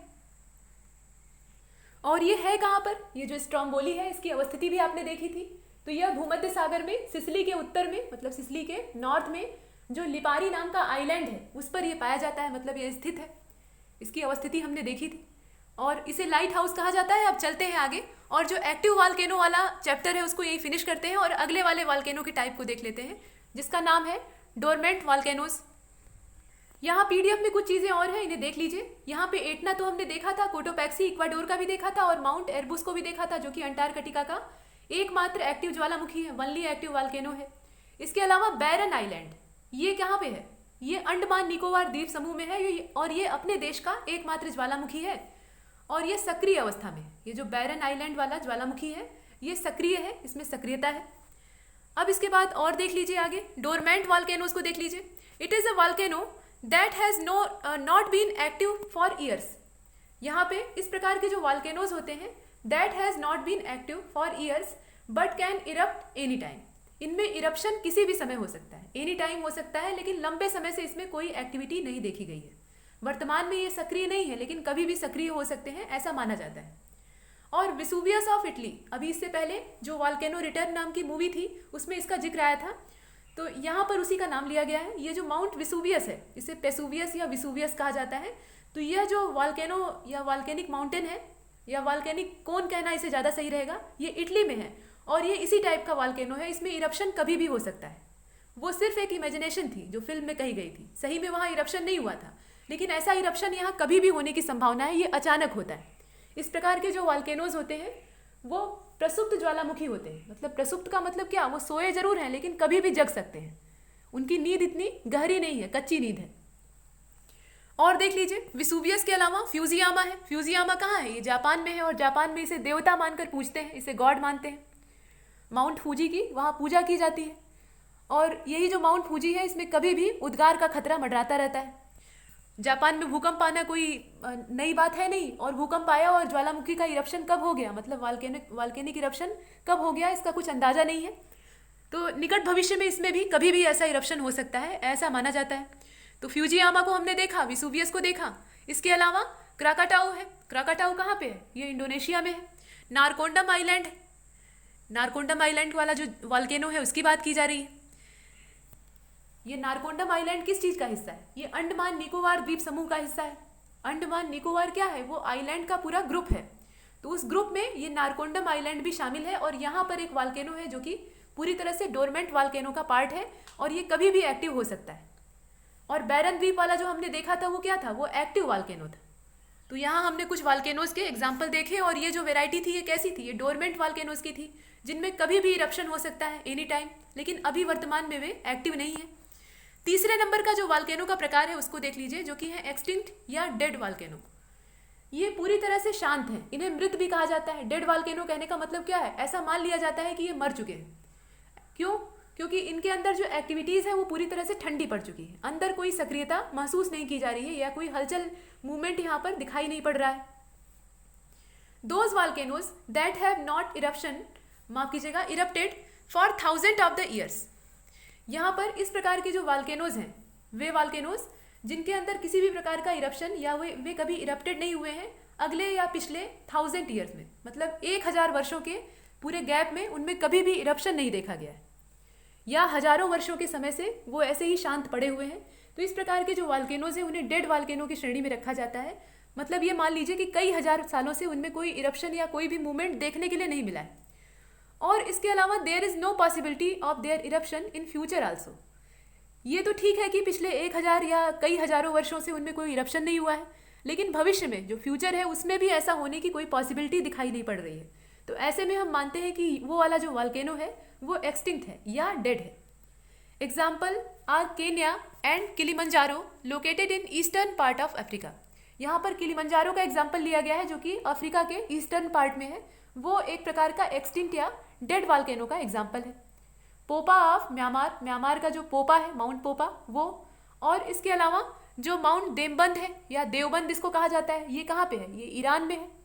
और ये है कहाँ पर? ये जो स्ट्रोम्बोली है इसकी अवस्थिति भी आपने देखी थी। तो यह भूमध्य सागर में सिसिली के उत्तर में, मतलब सिसिली के नॉर्थ में जो लिपारी नाम का आइलैंड है उस पर यह पाया जाता है, मतलब ये स्थित है। इसकी अवस्थिति हमने देखी थी, और इसे लाइट हाउस कहा जाता है। अब चलते हैं आगे, और जो एक्टिव वॉल्केनो वाला चैप्टर है उसको यही फिनिश करते हैं, और अगले वाले वॉल्केनो के टाइप को देख लेते हैं जिसका नाम है डोरमेंट वॉल्केनोज। यहाँ पीडीएफ में कुछ चीज़ें और हैं, इन्हें देख लीजिए। यहाँ पे एटना तो हमने देखा था, कोटोपैक्सी इक्वाडोर का भी देखा था, और माउंट एरबुस को भी देखा था जो कि अंटार्कटिका का एकमात्र एक्टिव ज्वालामुखी है, वनली एक्टिव वॉल्केनो है। इसके अलावा बैरन आइलैंड, ये कहाँ पे है? ये अंडमान निकोबार द्वीप समूह में है, और ये अपने देश का एकमात्र ज्वालामुखी है, और ये सक्रिय अवस्था में। ये जो बैरन आइलैंड वाला ज्वालामुखी है ये सक्रिय है, इसमें सक्रियता है। अब इसके बाद और देख लीजिए आगे, डोरमेंट वॉल्केनोज को देख लीजिए। It is a volcano that has not been active for years. यहाँ पे इस प्रकार के जो वॉल्केनोज होते हैं that has not been active for years but can erupt any time. इनमें इरप्शन किसी भी समय हो सकता है, एनी टाइम हो सकता है, लेकिन लंबे समय से इसमें कोई एक्टिविटी नहीं देखी गई है। वर्तमान में ये सक्रिय नहीं है, लेकिन कभी भी सक्रिय हो सकते हैं, ऐसा माना जाता है। और विसुवियस ऑफ इटली, अभी इससे पहले जो वॉल्केनो रिटर्न नाम की मूवी थी उसमें इसका जिक्र आया था, तो यहाँ पर उसी का नाम लिया गया है। ये जो माउंट विसुवियस है, इसे पेसुवियस या विसुवियस कहा जाता है। तो यह जो वॉल्केनो या वॉल्केनिक माउंटेन है, या वॉल्केनिक कोन कहना इसे ज़्यादा सही रहेगा, ये इटली में है और ये इसी टाइप का वॉल्केनो है। इसमें इरप्शन कभी भी हो सकता है। वो सिर्फ एक इमेजिनेशन थी जो फिल्म में कही गई थी, सही में वहाँ इरप्शन नहीं हुआ था, लेकिन ऐसा इरप्शन यहाँ कभी भी होने की संभावना है, ये अचानक होता है। इस प्रकार के जो वॉल्केनोज होते हैं वो प्रसुप्त ज्वालामुखी होते हैं। मतलब प्रसुप्त का मतलब क्या, वो सोए जरूर हैं लेकिन कभी भी जग सकते हैं, उनकी नींद इतनी गहरी नहीं है, कच्ची नींद है। और देख लीजिए, विसुवियस के अलावा फ्यूजियामा है। फ्यूजियामा कहाँ है, ये जापान में है और जापान में इसे देवता मानकर पूजते हैं, इसे गॉड मानते हैं। माउंट फूजी की वहाँ पूजा की जाती है और यही जो माउंट फूजी है इसमें कभी भी उद्गार का खतरा मंडराता रहता है। जापान में भूकंप आना कोई नई बात है नहीं, और भूकंप आया और ज्वालामुखी का इरप्शन कब हो गया, मतलब वॉल्केनिक इरप्शन कब हो गया, इसका कुछ अंदाजा नहीं है। तो निकट भविष्य में इसमें भी कभी भी ऐसा इरप्शन हो सकता है, ऐसा माना जाता है। तो फ्यूजियामा को हमने देखा, विसुवियस को देखा। इसके अलावा क्राकाटाऊ है। क्राकाटाऊ कहाँ पे है, ये इंडोनेशिया में है। नारकोंडम आइलैंड है, नारकोंडम आइलैंड वाला जो वॉल्केनो है उसकी बात की जा रही है। ये नारकोंडम आइलैंड किस चीज़ का हिस्सा है, ये अंडमान निकोबार द्वीप समूह का हिस्सा है। अंडमान निकोबार क्या है, वो आइलैंड का पूरा ग्रुप है। तो उस ग्रुप में ये नारकोंडम आइलैंड भी शामिल है और यहाँ पर एक वॉल्केनो है जो कि पूरी तरह से डोरमेंट वॉल्केनो का पार्ट है और ये कभी भी एक्टिव हो सकता है। और बैरन द्वीप वाला जो हमने देखा था वो क्या था, वो एक्टिव वॉल्केनो था। तो यहाँ हमने कुछ वॉल्केनोज के एग्जाम्पल देखे और ये जो वेराइटी थी ये कैसी थी, ये डोरमेंट वॉल्केनोज की थी जिनमें कभी भी इरप्शन हो सकता है एनी टाइम, लेकिन अभी वर्तमान में वे एक्टिव नहीं है। तीसरे नंबर का जो वॉल्केनो का प्रकार है उसको देख लीजिए, जो कि है एक्सटिंक्ट या डेड वॉल्केनो। ये पूरी तरह से शांत है, इन्हें मृत भी कहा जाता है। डेड वॉल्केनो कहने का मतलब क्या है, ऐसा मान लिया जाता है कि ये मर चुके हैं। क्यों, क्योंकि इनके अंदर जो एक्टिविटीज़ है वो पूरी तरह से ठंडी पड़ चुकी है, अंदर कोई सक्रियता महसूस नहीं की जा रही है या कोई हलचल मूवमेंट यहाँ पर दिखाई नहीं पड़ रहा है। Those volcanoes that have not eruption, माफ कीजिएगा, erupted for 1000 of the years. यहाँ पर इस प्रकार के जो वॉल्केनोज हैं, वे वॉल्केनोज जिनके अंदर किसी भी प्रकार का इरप्शन या वे कभी इरप्टेड नहीं हुए हैं अगले या पिछले 1000 ईयर्स में, मतलब 1000 वर्षों के पूरे गैप में उनमें कभी भी इरप्शन नहीं देखा गया है, या हजारों वर्षों के समय से वो ऐसे ही शांत पड़े हुए हैं। तो इस प्रकार के जो वॉल्केनोज हैं उन्हें डेड वॉल्केनो की श्रेणी में रखा जाता है। मतलब ये मान लीजिए कि कई हजार सालों से उनमें कोई इरप्शन या कोई भी मूवमेंट देखने के लिए नहीं मिला है। और इसके अलावा there is no possibility of their eruption in future also. ये तो ठीक है कि पिछले 1000 या कई हजारों वर्षों से उनमें कोई इरप्शन नहीं हुआ है, लेकिन भविष्य में जो फ्यूचर है उसमें भी ऐसा होने की कोई पॉसिबिलिटी दिखाई नहीं पड़ रही है। तो ऐसे में हम मानते हैं कि वो वाला जो वॉल्केनो है वो एक्सटिंक्ट है या डेड है। Example are Kenya and Kilimanjaro located in eastern part of Africa. यहाँ पर किलिमंजारो का एग्जाम्पल लिया गया है जो कि अफ्रीका के ईस्टर्न पार्ट में है। वो एक प्रकार का एक्सटिंक्ट या डेड वॉल्केनो का एग्जाम्पल है। पोपा ऑफ म्यांमार, म्यांमार का जो पोपा है, माउंट पोपा, वो। और इसके अलावा जो माउंट देवबंद है या देवबंद इसको कहा जाता है, ये कहाँ पे है, ये ईरान में है।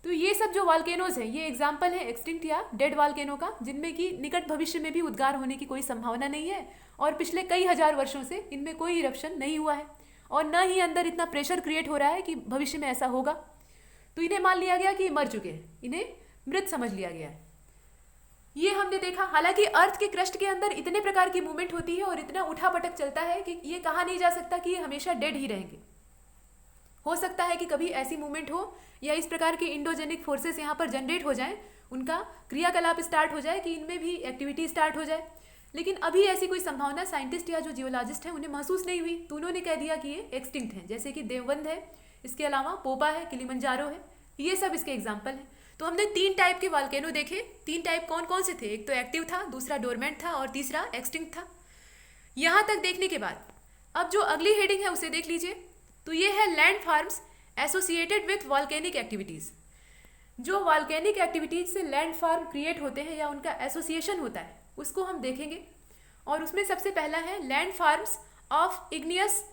तो ये सब जो वॉल्केनोज हैं ये एग्जाम्पल है एक्सटिंक्ट या डेड वॉल्केनो का, जिनमें कि निकट भविष्य में भी उद्गार होने की कोई संभावना नहीं है और पिछले कई हजार वर्षों से इनमें कोई इरप्शन नहीं हुआ है और न ही अंदर इतना प्रेशर क्रिएट हो रहा है कि भविष्य में ऐसा होगा। तो इन्हें मान लिया गया कि मर चुके हैं, इन्हें मृत समझ लिया गया है। ये हमने देखा। हालांकि अर्थ के क्रस्ट के अंदर इतने प्रकार की मूवमेंट होती है और इतना उठा पटक चलता है कि ये कहा नहीं जा सकता कि ये हमेशा डेड ही रहेंगे। हो सकता है कि कभी ऐसी मूवमेंट हो या इस प्रकार के इंडोजेनिक फोर्सेस यहाँ पर जनरेट हो जाएं, उनका क्रियाकलाप स्टार्ट हो जाए कि इनमें भी एक्टिविटी स्टार्ट हो जाए, लेकिन अभी ऐसी कोई संभावना साइंटिस्ट या जो जियोलॉजिस्ट हैं उन्हें महसूस नहीं हुई। तो उन्होंने कह दिया कि ये एक्सटिंक्ट हैं, जैसे कि देवबंद है, इसके अलावा पोपा है, किलिमंजारो है, ये सब इसके एग्जाम्पल हैं। तो हमने 3 टाइप के वॉल्केनो देखे। 3 टाइप कौन कौन से थे, एक तो एक्टिव था, दूसरा डोरमेंट था और तीसरा एक्सटिंक्ट था। यहाँ तक देखने के बाद अब जो अगली हेडिंग है उसे देख लीजिए। तो ये है land farms associated with volcanic activities. जो वॉल्केनिक एक्टिविटीज से लैंड फार्म क्रिएट होते हैं या उनका एसोसिएशन होता है उसको हम देखेंगे। और उसमें सबसे पहला है लैंड फार्म्स ऑफ इग्नियस।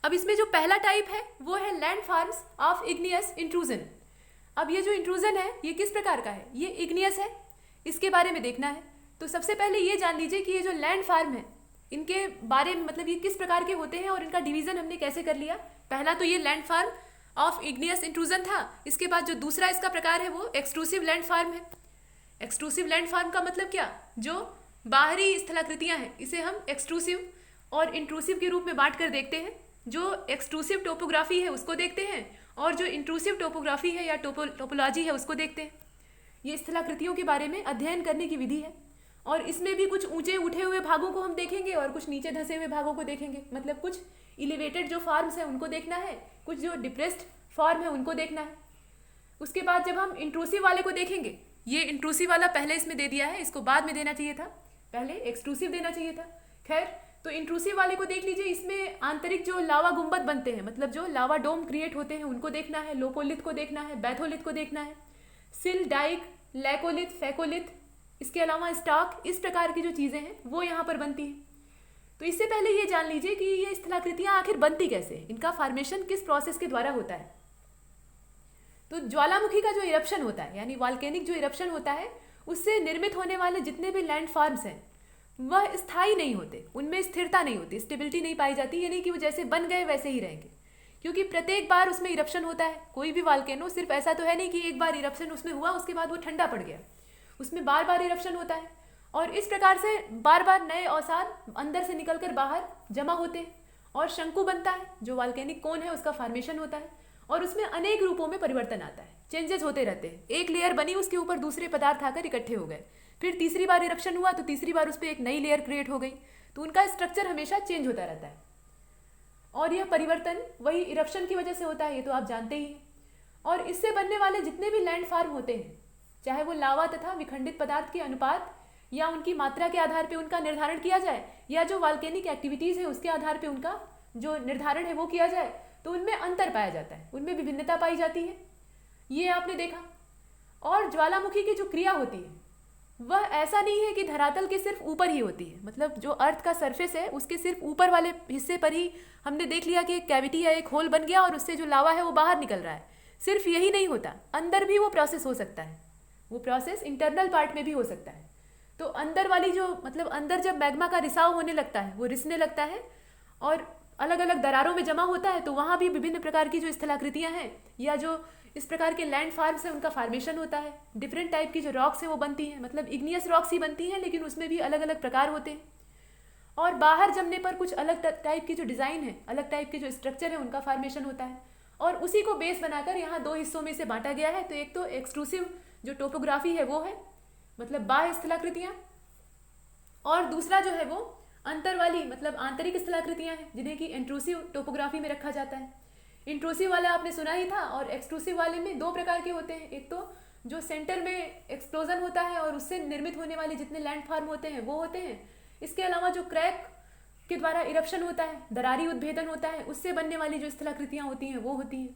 अब इसमें जो पहला टाइप है वो है land farms of igneous intrusion. अब ये जो इंट्रूजन है ये किस प्रकार का है, ये इग्नियस है, इसके बारे में देखना है। तो सबसे पहले ये जान लीजिए कि ये जो लैंड फार्म है इनके बारे में, मतलब ये किस प्रकार के होते हैं और इनका डिवीज़न हमने कैसे कर लिया। पहला तो ये land form of igneous intrusion था। इसके बाद जो दूसरा इसका प्रकार है वो एक्सट्रूसिव लैंडफॉर्म है। एक्सट्रूसिव लैंडफॉर्म का मतलब क्या, जो बाहरी स्थलाकृतियां हैं इसे हम एक्सट्रूसिव और इंट्रूसिव के रूप में बांट कर देखते हैं। जो एक्सट्रूसिव टोपोग्राफी है उसको देखते हैं और जो इंट्रूसिव टोपोग्राफी है या टोपोलॉजी है उसको देखते हैं। ये स्थलाकृतियों के बारे में अध्ययन करने की विधि है और इसमें भी कुछ ऊंचे उठे हुए भागों को हम देखेंगे और कुछ नीचे धंसे हुए भागों को देखेंगे। मतलब कुछ इलिवेटेड जो फॉर्म्स हैं उनको देखना है, कुछ जो डिप्रेस्ड फॉर्म है उनको देखना है। उसके बाद जब हम इंट्रूसिव वाले को देखेंगे, ये इंट्रूसिव वाला पहले इसमें दे दिया है, इसको बाद में देना चाहिए था, पहले एक्सट्रूसिव देना चाहिए था। खैर, तो इंट्रूसिव वाले को देख लीजिए। इसमें आंतरिक जो लावा गुंबद बनते हैं, मतलब जो लावा डोम क्रिएट होते हैं उनको देखना है, लोकोलिथ को देखना है, बैथोलिथ को देखना है, सिल, डाइक, लैकोलिथ, फैकोलिथ, इसके अलावा स्टॉक, इस प्रकार की जो चीज़ें हैं वो यहाँ पर बनती हैं। तो इससे पहले ये जान लीजिए कि ये स्थलाकृतियाँ आखिर बनती कैसे, इनका फॉर्मेशन किस प्रोसेस के द्वारा होता है। तो ज्वालामुखी का जो इरप्शन होता है, यानी वॉल्केनिक जो इरप्शन होता है, उससे निर्मित होने वाले जितने भी लैंडफॉर्म्स हैं वह स्थायी नहीं होते, उनमें स्थिरता नहीं होती, स्टेबिलिटी नहीं पाई जाती। ये नहीं कि वो जैसे बन गए वैसे ही रहेंगे, क्योंकि प्रत्येक बार उसमें इरप्शन होता है। कोई भी वॉल्केनो सिर्फ ऐसा तो है नहीं कि एक बार इरप्शन उसमें हुआ उसके बाद वो ठंडा पड़ गया, उसमें बार बार इरप्शन होता है और इस प्रकार से बार बार नए अवसाद अंदर से निकलकर बाहर जमा होते हैं और शंकु बनता है, जो वॉल्केनिक कोन है उसका फॉर्मेशन होता है और उसमें अनेक रूपों में परिवर्तन आता है, चेंजेस होते रहते हैं। एक लेयर बनी, उसके ऊपर दूसरे पदार्थ आकर इकट्ठे हो गए, फिर तीसरी बार इरप्शन हुआ तो तीसरी बार उस पर एक नई लेयर क्रिएट हो गई। तो उनका स्ट्रक्चर हमेशा चेंज होता रहता है और यह परिवर्तन वही इरप्शन की वजह से होता है, ये तो आप जानते ही हैं। और इससे बनने वाले जितने भी लैंडफॉर्म होते हैं, चाहे वो लावा तथा विखंडित पदार्थ के अनुपात या उनकी मात्रा के आधार पे उनका निर्धारण किया जाए, या जो वॉल्केनिक एक्टिविटीज़ है उसके आधार पे उनका जो निर्धारण है वो किया जाए, तो उनमें अंतर पाया जाता है, उनमें विभिन्नता पाई जाती है, ये आपने देखा। और ज्वालामुखी की जो क्रिया होती है वह ऐसा नहीं है कि धरातल के सिर्फ ऊपर ही होती है, मतलब जो अर्थ का सरफेस है उसके सिर्फ ऊपर वाले हिस्से पर ही हमने देख लिया कि एक कैविटी या एक होल बन गया और उससे जो लावा है वो बाहर निकल रहा है। सिर्फ यही नहीं होता, अंदर भी वो प्रोसेस हो सकता है, वो प्रोसेस इंटरनल पार्ट में भी हो सकता है। तो अंदर वाली जो मतलब अंदर जब मैग्मा का रिसाव होने लगता है, वो रिसने लगता है और अलग अलग दरारों में जमा होता है, तो वहाँ भी विभिन्न प्रकार की जो स्थलाकृतियाँ हैं या जो इस प्रकार के लैंडफॉर्म्स हैं उनका फॉर्मेशन होता है। डिफरेंट टाइप की जो रॉक्स हैं वो बनती हैं, मतलब इग्नियस रॉक्स ही बनती हैं, लेकिन उसमें भी अलग अलग प्रकार होते हैं। और बाहर जमने पर कुछ अलग टाइप की जो डिज़ाइन है, अलग टाइप के जो स्ट्रक्चर है उनका फॉर्मेशन होता है और उसी को बेस बनाकर यहाँ दो हिस्सों में से बांटा गया है। तो एक तो एक्सट्रूसिव जो टोपोग्राफी है वो है, मतलब बाह्य स्थलाकृतियाँ, और दूसरा जो है वो अंतर वाली मतलब आंतरिक स्थलाकृतियाँ हैं जिन्हें कि इंट्रूसिव टोपोग्राफी में रखा जाता है। इंट्रूसिव वाला आपने सुना ही था और एक्सट्रूसिव वाले में दो प्रकार के होते हैं, एक तो जो सेंटर में एक्सप्लोजन होता है और उससे निर्मित होने वाले जितने लैंडफॉर्म होते हैं वो होते हैं। इसके अलावा जो क्रैक के द्वारा इरप्शन होता है, दरारी उद्भेदन होता है, उससे बनने वाली जो स्थलाकृतियाँ होती हैं वो होती हैं।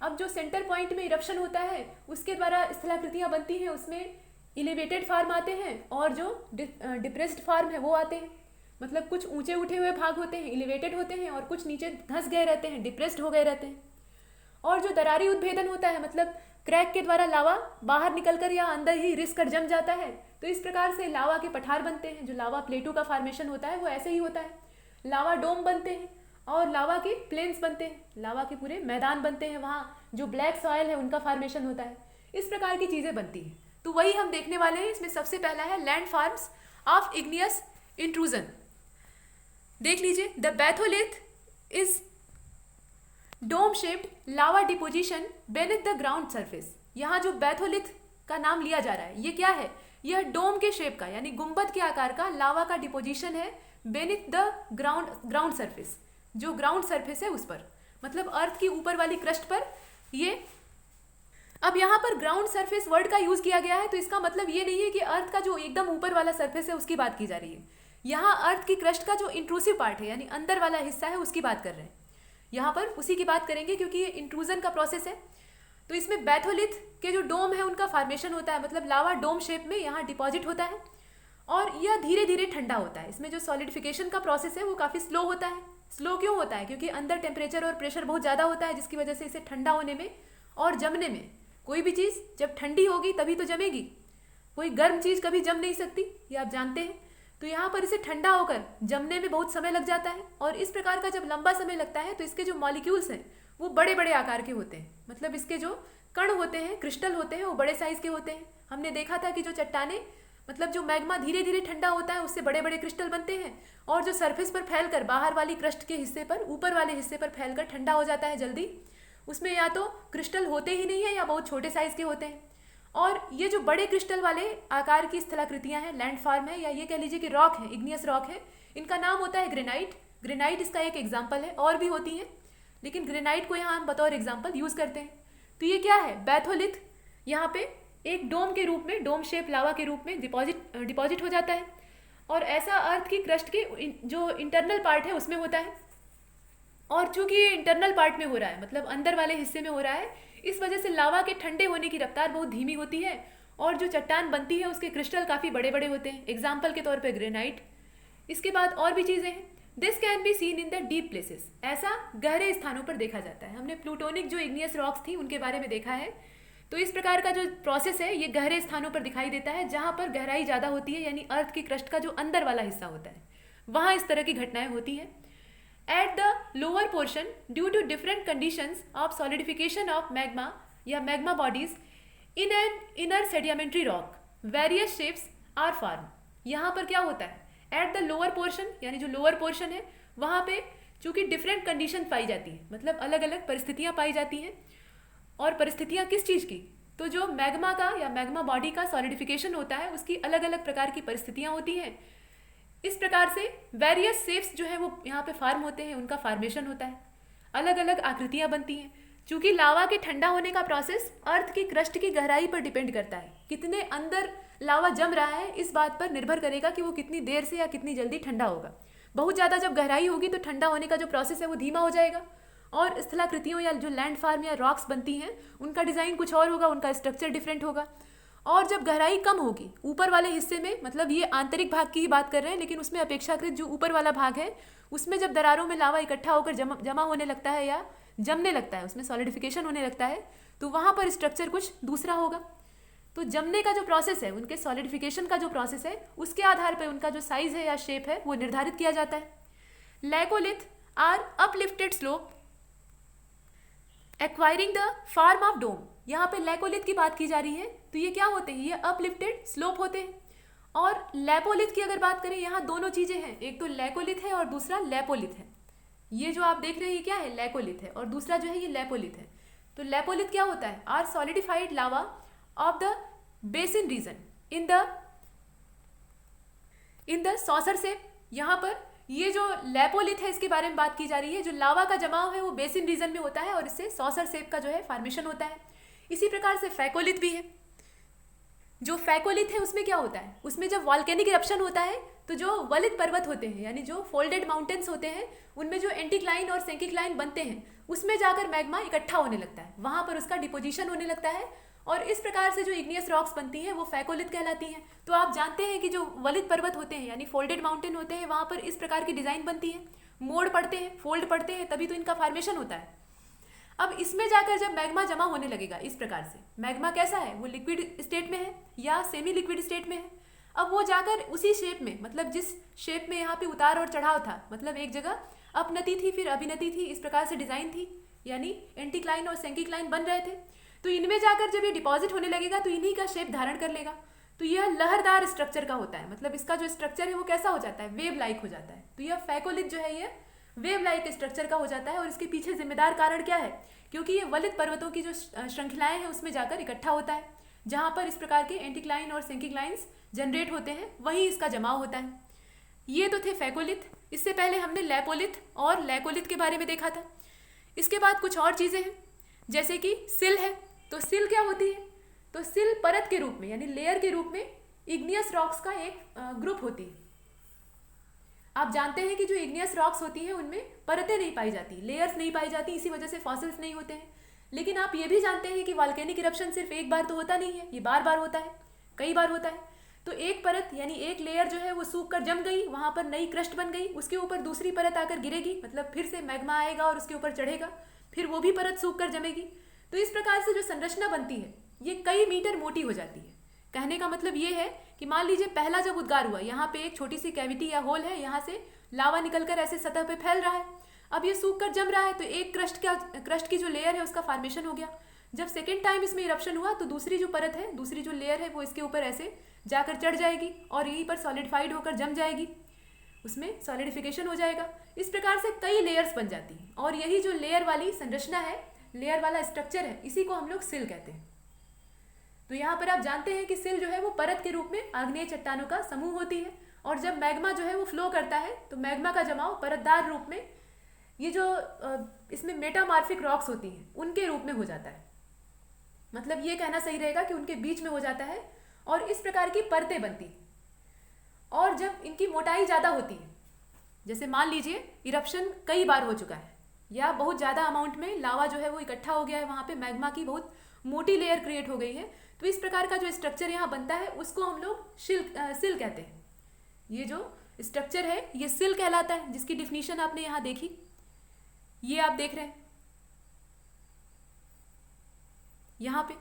अब जो सेंटर पॉइंट में इरप्शन होता है उसके द्वारा स्थलाकृतियाँ बनती हैं, उसमें इलिवेटेड फॉर्म आते हैं और जो डिप्रेस्ड फॉर्म है वो आते हैं। मतलब कुछ ऊंचे उठे हुए भाग होते हैं, इलिवेटेड होते हैं, और कुछ नीचे धंस गए रहते हैं, डिप्रेस्ड हो गए रहते हैं। और जो दरारी उद्भेदन होता है, मतलब क्रैक के द्वारा लावा बाहर निकलकर या अंदर ही रिस कर जम जाता है, तो इस प्रकार से लावा के पठार बनते हैं। जो लावा प्लेटों का फॉर्मेशन होता है वो ऐसे ही होता है, लावा डोम बनते हैं और लावा के प्लेन्स बनते हैं, लावा के पूरे मैदान बनते हैं, वहाँ जो ब्लैक सॉयल है उनका फॉर्मेशन होता है। इस प्रकार की चीज़ें बनती हैं, तो वही हम देखने वाले हैं। इसमें सबसे पहला है लैंडफॉर्म्स ऑफ इग्नियस इंट्रूजन। देख लीजिए, the batholith is dome shaped lava deposition beneath the ground surface. यहाँ जो बैथोलिथ का नाम लिया जा रहा है ये क्या है, यह डोम के शेप का यानी गुंबद के आकार का लावा का डिपोजिशन है बेनेथ द ग्राउंड सरफेस, जो ग्राउंड सरफेस है उस पर, मतलब अर्थ की ऊपर वाली क्रस्ट पर। ये अब यहाँ पर ग्राउंड सरफेस वर्ड का यूज किया गया है, तो इसका मतलब ये नहीं है कि अर्थ का जो एकदम ऊपर वाला सरफेस है उसकी बात की जा रही है। यहाँ अर्थ की क्रस्ट का जो इंट्रूसिव पार्ट है यानी अंदर वाला हिस्सा है उसकी बात कर रहे हैं, यहाँ पर उसी की बात करेंगे क्योंकि ये इंट्रूजन का प्रोसेस है। तो इसमें बैथोलिथ के जो डोम है उनका फॉर्मेशन होता है, मतलब लावा डोम शेप में यहाँ डिपॉजिट होता है और यह धीरे धीरे ठंडा होता है। इसमें जो सॉलिडिफिकेशन का प्रोसेस है वो काफ़ी स्लो होता है। स्लो क्यों होता है, क्योंकि अंदर टेम्परेचर और प्रेशर बहुत ज़्यादा होता है, जिसकी वजह से इसे ठंडा होने में और जमने में, कोई भी चीज़ जब ठंडी होगी तभी तो जमेगी, कोई गर्म चीज़ कभी जम नहीं सकती, ये आप जानते हैं। तो यहाँ पर इसे ठंडा होकर जमने में बहुत समय लग जाता है और इस प्रकार का जब लंबा समय लगता है तो इसके जो मॉलिक्यूल्स हैं वो बड़े बड़े आकार के होते हैं, मतलब इसके जो कण होते हैं, क्रिस्टल होते हैं, वो बड़े साइज के होते हैं। हमने देखा था कि जो चट्टाने मतलब जो मैग्मा धीरे धीरे ठंडा होता है उससे बड़े बड़े क्रिस्टल बनते हैं, और जो सरफेस पर फैलकर बाहर वाली क्रस्ट के हिस्से पर, ऊपर वाले हिस्से पर फैलकर ठंडा हो जाता है जल्दी, उसमें या तो क्रिस्टल होते ही नहीं है या बहुत छोटे साइज के होते हैं। और ये जो बड़े क्रिस्टल वाले आकार की स्थलाकृतियां हैं, लैंडफॉर्म है, या ये कह लीजिए कि रॉक है, इग्नियस रॉक है, इनका नाम होता है ग्रेनाइट। ग्रेनाइट इसका एक एग्जाम्पल है, और भी होती हैं, लेकिन ग्रेनाइट को यहाँ हम बतौर एग्जाम्पल यूज़ करते हैं। तो ये क्या है, बैथोलिथ, यहाँ पे एक डोम के रूप में, डोम शेप लावा के रूप में डिपॉजिट हो जाता है, और ऐसा अर्थ की क्रस्ट के जो इंटरनल पार्ट है उसमें होता है। और चूंकि ये इंटरनल पार्ट में हो रहा है, मतलब अंदर वाले हिस्से में हो रहा है, इस वजह से लावा के ठंडे होने की रफ्तार बहुत धीमी होती है, और जो चट्टान बनती है उसके क्रिस्टल काफ़ी बड़े बड़े होते हैं, एग्जाम्पल के तौर पे ग्रेनाइट। इसके बाद और भी चीज़ें हैं। This can be seen in the deep places, ऐसा गहरे स्थानों पर देखा जाता है। हमने प्लूटोनिक जो इग्नियस रॉक्स थी उनके बारे में देखा है। तो इस प्रकार का जो प्रोसेस है ये गहरे स्थानों पर दिखाई देता है, जहाँ पर गहराई ज़्यादा होती है, यानी अर्थ की क्रस्ट का जो अंदर वाला हिस्सा होता है, वहाँ इस तरह की घटनाएं होती हैं। At the lower portion, due to different conditions of solidification of magma या magma bodies in an inner sedimentary rock, various shapes are formed. यहाँ पर क्या होता है, at the lower portion यानी जो lower portion है वहाँ पे चूंकि different condition पाई जाती है, मतलब अलग अलग परिस्थितियाँ पाई जाती हैं। और परिस्थितियाँ किस चीज़ की, तो जो मैग्मा का या मैग्मा बॉडी का सॉलिडिफिकेशन होता है उसकी अलग अलग प्रकार की परिस्थितियाँ होती हैं। इस प्रकार से वेरियस शेप्स जो है वो यहाँ पे फार्म होते हैं, उनका फॉर्मेशन होता है, अलग अलग आकृतियाँ बनती हैं। चूँकि लावा के ठंडा होने का प्रोसेस अर्थ की क्रस्ट की गहराई पर डिपेंड करता है, कितने अंदर लावा जम रहा है इस बात पर निर्भर करेगा कि वो कितनी देर से या कितनी जल्दी ठंडा होगा। बहुत ज़्यादा जब गहराई होगी तो ठंडा होने का जो प्रोसेस है वो धीमा हो जाएगा, और स्थलाकृतियों या जो लैंड फार्म या रॉक्स बनती हैं उनका डिज़ाइन कुछ और होगा, उनका स्ट्रक्चर डिफरेंट होगा। और जब गहराई कम होगी ऊपर वाले हिस्से में, मतलब ये आंतरिक भाग की ही बात कर रहे हैं, लेकिन उसमें अपेक्षाकृत जो ऊपर वाला भाग है उसमें जब दरारों में लावा इकट्ठा होकर जमा होने लगता है या जमने लगता है, उसमें सॉलिडिफिकेशन होने लगता है, तो वहाँ पर स्ट्रक्चर कुछ दूसरा होगा। तो जमने का जो प्रोसेस है, उनके सॉलिडिफिकेशन का जो प्रोसेस है, उसके आधार पर उनका जो साइज है या शेप है वो निर्धारित किया जाता है। Laccolith are uplifted slope acquiring the form of dome. यहाँ पे लैकोलिथ की बात की जा रही है, तो ये क्या होते हैं, ये अपलिफ्टेड स्लोप होते हैं। और लैपोलिथ की अगर बात करें, यहाँ दोनों चीज़ें हैं, एक तो लैकोलिथ है और दूसरा लैपोलिथ है। ये जो आप देख रहे हैं ये क्या है, लैकोलिथ है, और दूसरा जो है ये लैपोलिथ है। तो लैपोलिथ क्या होता है, are solidified lava of the basin region in the saucer shape. यहाँ पर ये जो लैपोलिथ है इसके बारे में बात की जा रही है, जो लावा का जमाव है वो बेसिन रीजन में होता है और इससे सॉसर शेप का जो है फॉर्मेशन होता है। इसी प्रकार से फैकोलिथ भी है। जो फैकोलिथ है उसमें क्या होता है, उसमें जब वॉल्केनिक इरप्शन होता है तो जो वलित पर्वत होते हैं, यानी जो फोल्डेड माउंटेन्स होते हैं, उनमें जो एंटीक्लाइन और सेंकीक्लाइन बनते हैं उसमें जाकर मैग्मा इकट्ठा होने लगता है, वहाँ पर उसका डिपोजिशन होने लगता है, और इस प्रकार से जो इग्नियस रॉक्स बनती हैं वो फैकोलिथ कहलाती हैं। तो आप जानते हैं कि जो वलित पर्वत होते हैं यानी फोल्डेड माउंटेन होते हैं, वहाँ पर इस प्रकार की डिज़ाइन बनती है, मोड़ पड़ते हैं, फोल्ड पड़ते हैं, तभी तो इनका फॉर्मेशन होता है। अब इसमें जाकर जब मैग्मा जमा होने लगेगा इस प्रकार से, मैग्मा कैसा है, वो लिक्विड स्टेट में है या सेमी लिक्विड स्टेट में है। अब वो जाकर उसी शेप में, मतलब जिस शेप में यहाँ पे उतार और चढ़ाव था, मतलब एक जगह अपनति थी फिर अभिनति थी, इस प्रकार से डिज़ाइन थी, यानी एंटीक्लाइन और सेंकीक्लाइन बन रहे थे, तो इनमें जाकर जब ये डिपॉजिट होने लगेगा तो इन्हीं का शेप धारण कर लेगा। तो यह लहरदार स्ट्रक्चर का होता है, मतलब इसका जो स्ट्रक्चर है वो कैसा हो जाता है, वेव लाइक हो जाता है। तो यह फैकोलिथ जो है ये वेव लाइक स्ट्रक्चर का हो जाता है। और इसके पीछे जिम्मेदार कारण क्या है, क्योंकि ये वलित पर्वतों की जो श्रृंखलाएं हैं उसमें जाकर इकट्ठा होता है, जहाँ पर इस प्रकार के एंटीक्लाइन और सेंकीक्लाइंस जनरेट होते हैं, वहीं इसका जमाव होता है। ये तो थे फैकोलिथ। इससे पहले हमने लैपोलिथ और लैकोलिथ के बारे में देखा था। इसके बाद कुछ और चीज़ें हैं, जैसे कि सिल है। तो सिल क्या होती है, तो सिल परत के रूप में यानी लेयर के रूप में इग्नियस रॉक्स का एक ग्रुप होती है। आप जानते हैं कि जो इग्नियस रॉक्स होती हैं उनमें परतें नहीं पाई जाती, लेयर्स नहीं पाई जाती, इसी वजह से फॉसिल्स नहीं होते हैं। लेकिन आप ये भी जानते हैं कि वॉल्केनिक इरप्शन सिर्फ एक बार तो होता नहीं है, ये बार बार होता है, कई बार होता है। तो एक परत यानी एक लेयर जो है वो सूख कर जम गई, वहाँ पर नई क्रस्ट बन गई, उसके ऊपर दूसरी परत आकर गिरेगी, मतलब फिर से मैग्मा आएगा और उसके ऊपर चढ़ेगा, फिर वो भी परत सूख कर जमेगी। तो इस प्रकार से जो संरचना बनती है ये कई मीटर मोटी हो जाती है। कहने का मतलब ये है कि मान लीजिए पहला जब उद्गार हुआ, यहाँ पे एक छोटी सी कैविटी या होल है, यहाँ से लावा निकलकर ऐसे सतह पे फैल रहा है। अब ये सूख कर जम रहा है तो एक क्रस्ट की जो लेयर है उसका फॉर्मेशन हो गया। जब सेकेंड टाइम इसमें इरप्शन हुआ तो दूसरी जो परत है, दूसरी जो लेयर है वो इसके ऊपर ऐसे जाकर चढ़ जाएगी और यहीं पर सॉलिडिफाइड होकर जम जाएगी, उसमें सॉलिडिफिकेशन हो जाएगा। इस प्रकार से कई लेयर्स बन जाती हैं और यही जो लेयर वाली संरचना है, लेयर वाला स्ट्रक्चर है, इसी को हम लोग सिल कहते हैं। तो यहाँ पर आप जानते हैं कि सिल जो है वो परत के रूप में आग्नेय चट्टानों का समूह होती है और जब मैग्मा जो है वो फ्लो करता है तो मैग्मा का जमाव परतदार रूप में ये जो इसमें मेटामार्फिक रॉक्स होती हैं उनके रूप में हो जाता है। मतलब ये कहना सही रहेगा कि उनके बीच में हो जाता है और इस प्रकार की परतें बनती हैं। और जब इनकी मोटाई ज़्यादा होती है, जैसे मान लीजिए इरप्शन कई बार हो चुका है या बहुत ज़्यादा अमाउंट में लावा जो है वो इकट्ठा हो गया है, वहाँ पे मैग्मा की बहुत मोटी लेयर क्रिएट हो गई है, तो इस प्रकार का जो स्ट्रक्चर यहाँ बनता है उसको हम लोग सिल कहते हैं। ये जो स्ट्रक्चर है ये सिल कहलाता है, जिसकी डिफिनीशन आपने यहाँ देखी, ये आप देख रहे हैं यहाँ पे।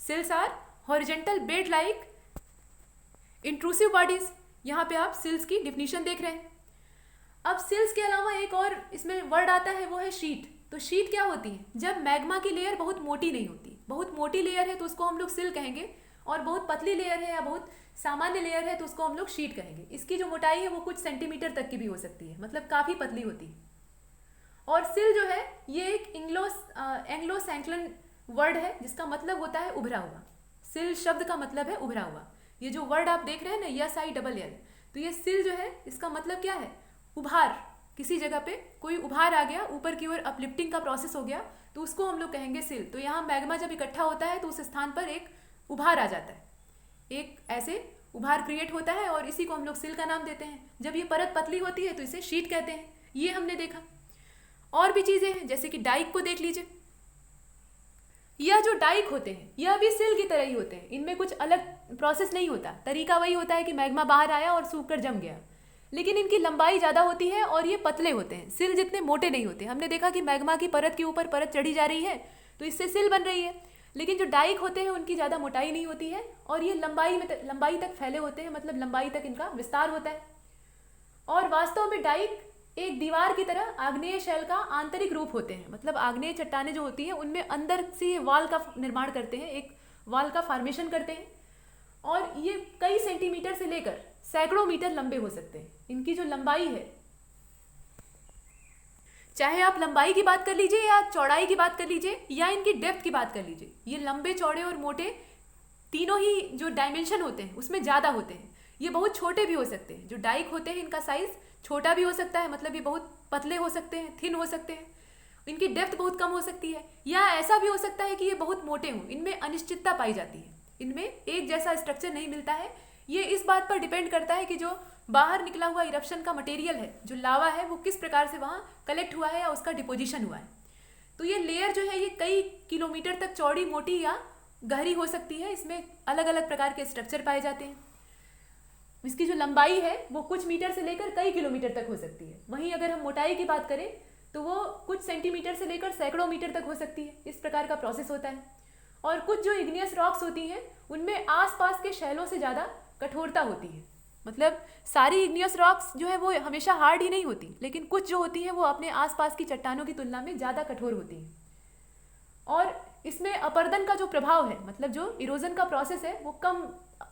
Sills are horizontal bed like intrusive bodies. यहाँ पे आप सिल्स की डिफिनीशन देख रहे हैं। अब सिल्स के अलावा एक और इसमें वर्ड आता है, वो है शीट। तो शीट क्या होती है? जब मैग्मा की लेयर बहुत मोटी नहीं होती, बहुत मोटी लेयर है तो उसको हम लोग सिल कहेंगे, और बहुत पतली लेयर है या बहुत सामान्य लेयर है तो उसको हम लोग शीट कहेंगे। इसकी जो मोटाई है वो कुछ सेंटीमीटर तक की भी हो सकती है, मतलब काफ़ी पतली होती है। और सिल जो है ये एक एंग्लो सैंक्लन वर्ड है जिसका मतलब होता है उभरा हुआ। सिल शब्द का मतलब है उभरा हुआ। ये जो वर्ड आप देख रहे हैं ना, SILL, तो ये सिल जो है इसका मतलब क्या है? उभार। किसी जगह पे कोई उभार आ गया, ऊपर की ओर अपलिफ्टिंग का प्रोसेस हो गया, तो उसको हम लोग कहेंगे सिल। तो यहाँ मैग्मा जब इकट्ठा होता है तो उस स्थान पर एक उभार आ जाता है, एक ऐसे उभार क्रिएट होता है और इसी को हम लोग सिल का नाम देते हैं। जब ये परत पतली होती है तो इसे शीट कहते हैं। ये हमने देखा। और भी चीज़ें हैं, जैसे कि डाइक को देख लीजिए। यह जो डाइक होते हैं यह भी सिल की तरह ही होते हैं, इनमें कुछ अलग प्रोसेस नहीं होता। तरीका वही होता है कि मैग्मा बाहर आया और सूख कर जम गया, लेकिन इनकी लंबाई ज़्यादा होती है और ये पतले होते हैं, सिल जितने मोटे नहीं होते। हमने देखा कि मैग्मा की परत के ऊपर परत चढ़ी जा रही है तो इससे सिल बन रही है, लेकिन जो डाइक होते हैं उनकी ज़्यादा मोटाई नहीं होती है और ये लंबाई तक फैले होते हैं, मतलब लंबाई तक इनका विस्तार होता है। और वास्तव में डाइक एक दीवार की तरह आग्नेय शैल का आंतरिक रूप होते हैं, मतलब आग्नेय चट्टानें जो होती हैं उनमें अंदर से ये वाल का निर्माण करते हैं, एक वाल का फॉर्मेशन करते हैं, और ये कई सेंटीमीटर से लेकर सैकड़ों मीटर लंबे हो सकते हैं। इनकी जो लंबाई है, चाहे आप लंबाई की बात कर लीजिए या चौड़ाई की बात कर लीजिए या इनकी डेप्थ की बात कर लीजिए, ये लंबे, चौड़े और मोटे तीनों ही जो डायमेंशन होते हैं उसमें ज़्यादा होते हैं। ये बहुत छोटे भी हो सकते हैं। जो डाइक होते हैं इनका साइज़ छोटा भी हो सकता है, मतलब ये बहुत पतले हो सकते हैं, थिन हो सकते हैं, इनकी डेप्थ बहुत कम हो सकती है, या ऐसा भी हो सकता है कि ये बहुत मोटे हों। इनमें अनिश्चितता पाई जाती है, इनमें एक जैसा स्ट्रक्चर नहीं मिलता है। ये इस बात पर डिपेंड करता है कि जो बाहर निकला हुआ इरप्शन का मटेरियल है, जो लावा है, वो किस प्रकार से वहाँ कलेक्ट हुआ है या उसका डिपोजिशन हुआ है। तो ये लेयर जो है ये कई किलोमीटर तक चौड़ी, मोटी या गहरी हो सकती है। इसमें अलग अलग प्रकार के स्ट्रक्चर पाए जाते हैं। इसकी जो लंबाई है वो कुछ मीटर से लेकर कई किलोमीटर तक हो सकती है। वहीं अगर हम मोटाई की बात करें तो वो कुछ सेंटीमीटर से लेकर सैकड़ों मीटर तक हो सकती है। इस प्रकार का प्रोसेस होता है। और कुछ जो इग्नियस रॉक्स होती हैं उनमें आसपास के शैलों से ज़्यादा कठोरता होती है। मतलब सारी इग्नियस रॉक्स जो है वो हमेशा हार्ड ही नहीं होती, लेकिन कुछ जो होती हैं वो अपने आसपास की चट्टानों की तुलना में ज़्यादा कठोर होती हैं। और इसमें अपर्दन का जो प्रभाव है, मतलब जो इरोजन का प्रोसेस है, वो कम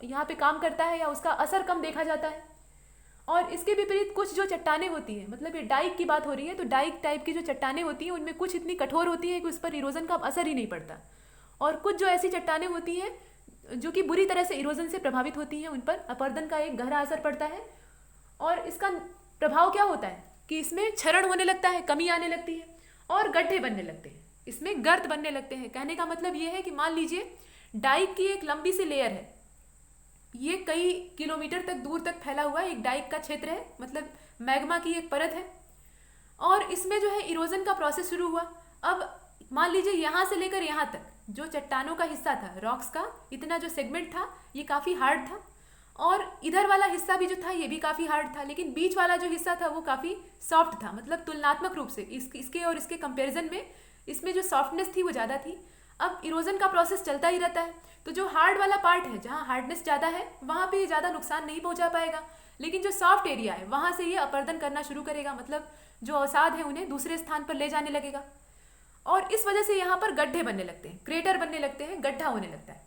यहाँ पे काम करता है या उसका असर कम देखा जाता है। और इसके विपरीत कुछ जो चट्टानें होती हैं, मतलब ये डाइक की बात हो रही है, तो डाइक टाइप की जो चट्टानें होती हैं उनमें कुछ इतनी कठोर होती है कि उस पर इरोजन का असर ही नहीं पड़ता। और कुछ जो ऐसी चट्टानें होती हैं जो कि बुरी तरह से इरोजन से प्रभावित होती हैं, उन पर अपर्दन का एक गहरा असर पड़ता है। और इसका प्रभाव क्या होता है कि इसमें क्षरण होने लगता है, कमी आने लगती है और गड्ढे बनने लगते हैं, इसमें गर्त बनने लगते हैं। कहने का मतलब ये है कि मान लीजिए डाइक की एक लंबी सी लेयर है, ये कई किलोमीटर तक दूर तक फैला हुआ एक डाइक का क्षेत्र है, मतलब मैग्मा की एक परत है, और इसमें जो है इरोजन का प्रोसेस शुरू हुआ। अब मान लीजिए यहाँ से लेकर यहाँ तक जो चट्टानों का हिस्सा था, रॉक्स का इतना जो सेगमेंट था, ये काफ़ी हार्ड था, और इधर वाला हिस्सा भी जो था ये भी काफ़ी हार्ड था, लेकिन बीच वाला जो हिस्सा था वो काफ़ी सॉफ्ट था। मतलब तुलनात्मक रूप से इसके और इसके कंपैरिजन में इसमें जो सॉफ्टनेस थी वो ज़्यादा थी। अब इरोजन का प्रोसेस चलता ही रहता है, तो जो हार्ड वाला पार्ट है, जहाँ हार्डनेस ज़्यादा है, वहाँ पे ज़्यादा नुकसान नहीं पहुँचा पाएगा, लेकिन जो सॉफ्ट एरिया है वहाँ से ये अपर्दन करना शुरू करेगा, मतलब जो अवसाद है उन्हें दूसरे स्थान पर ले जाने लगेगा, और इस वजह से यहाँ पर गड्ढे बनने लगते हैं, क्रेटर बनने लगते हैं, गड्ढा होने लगता है।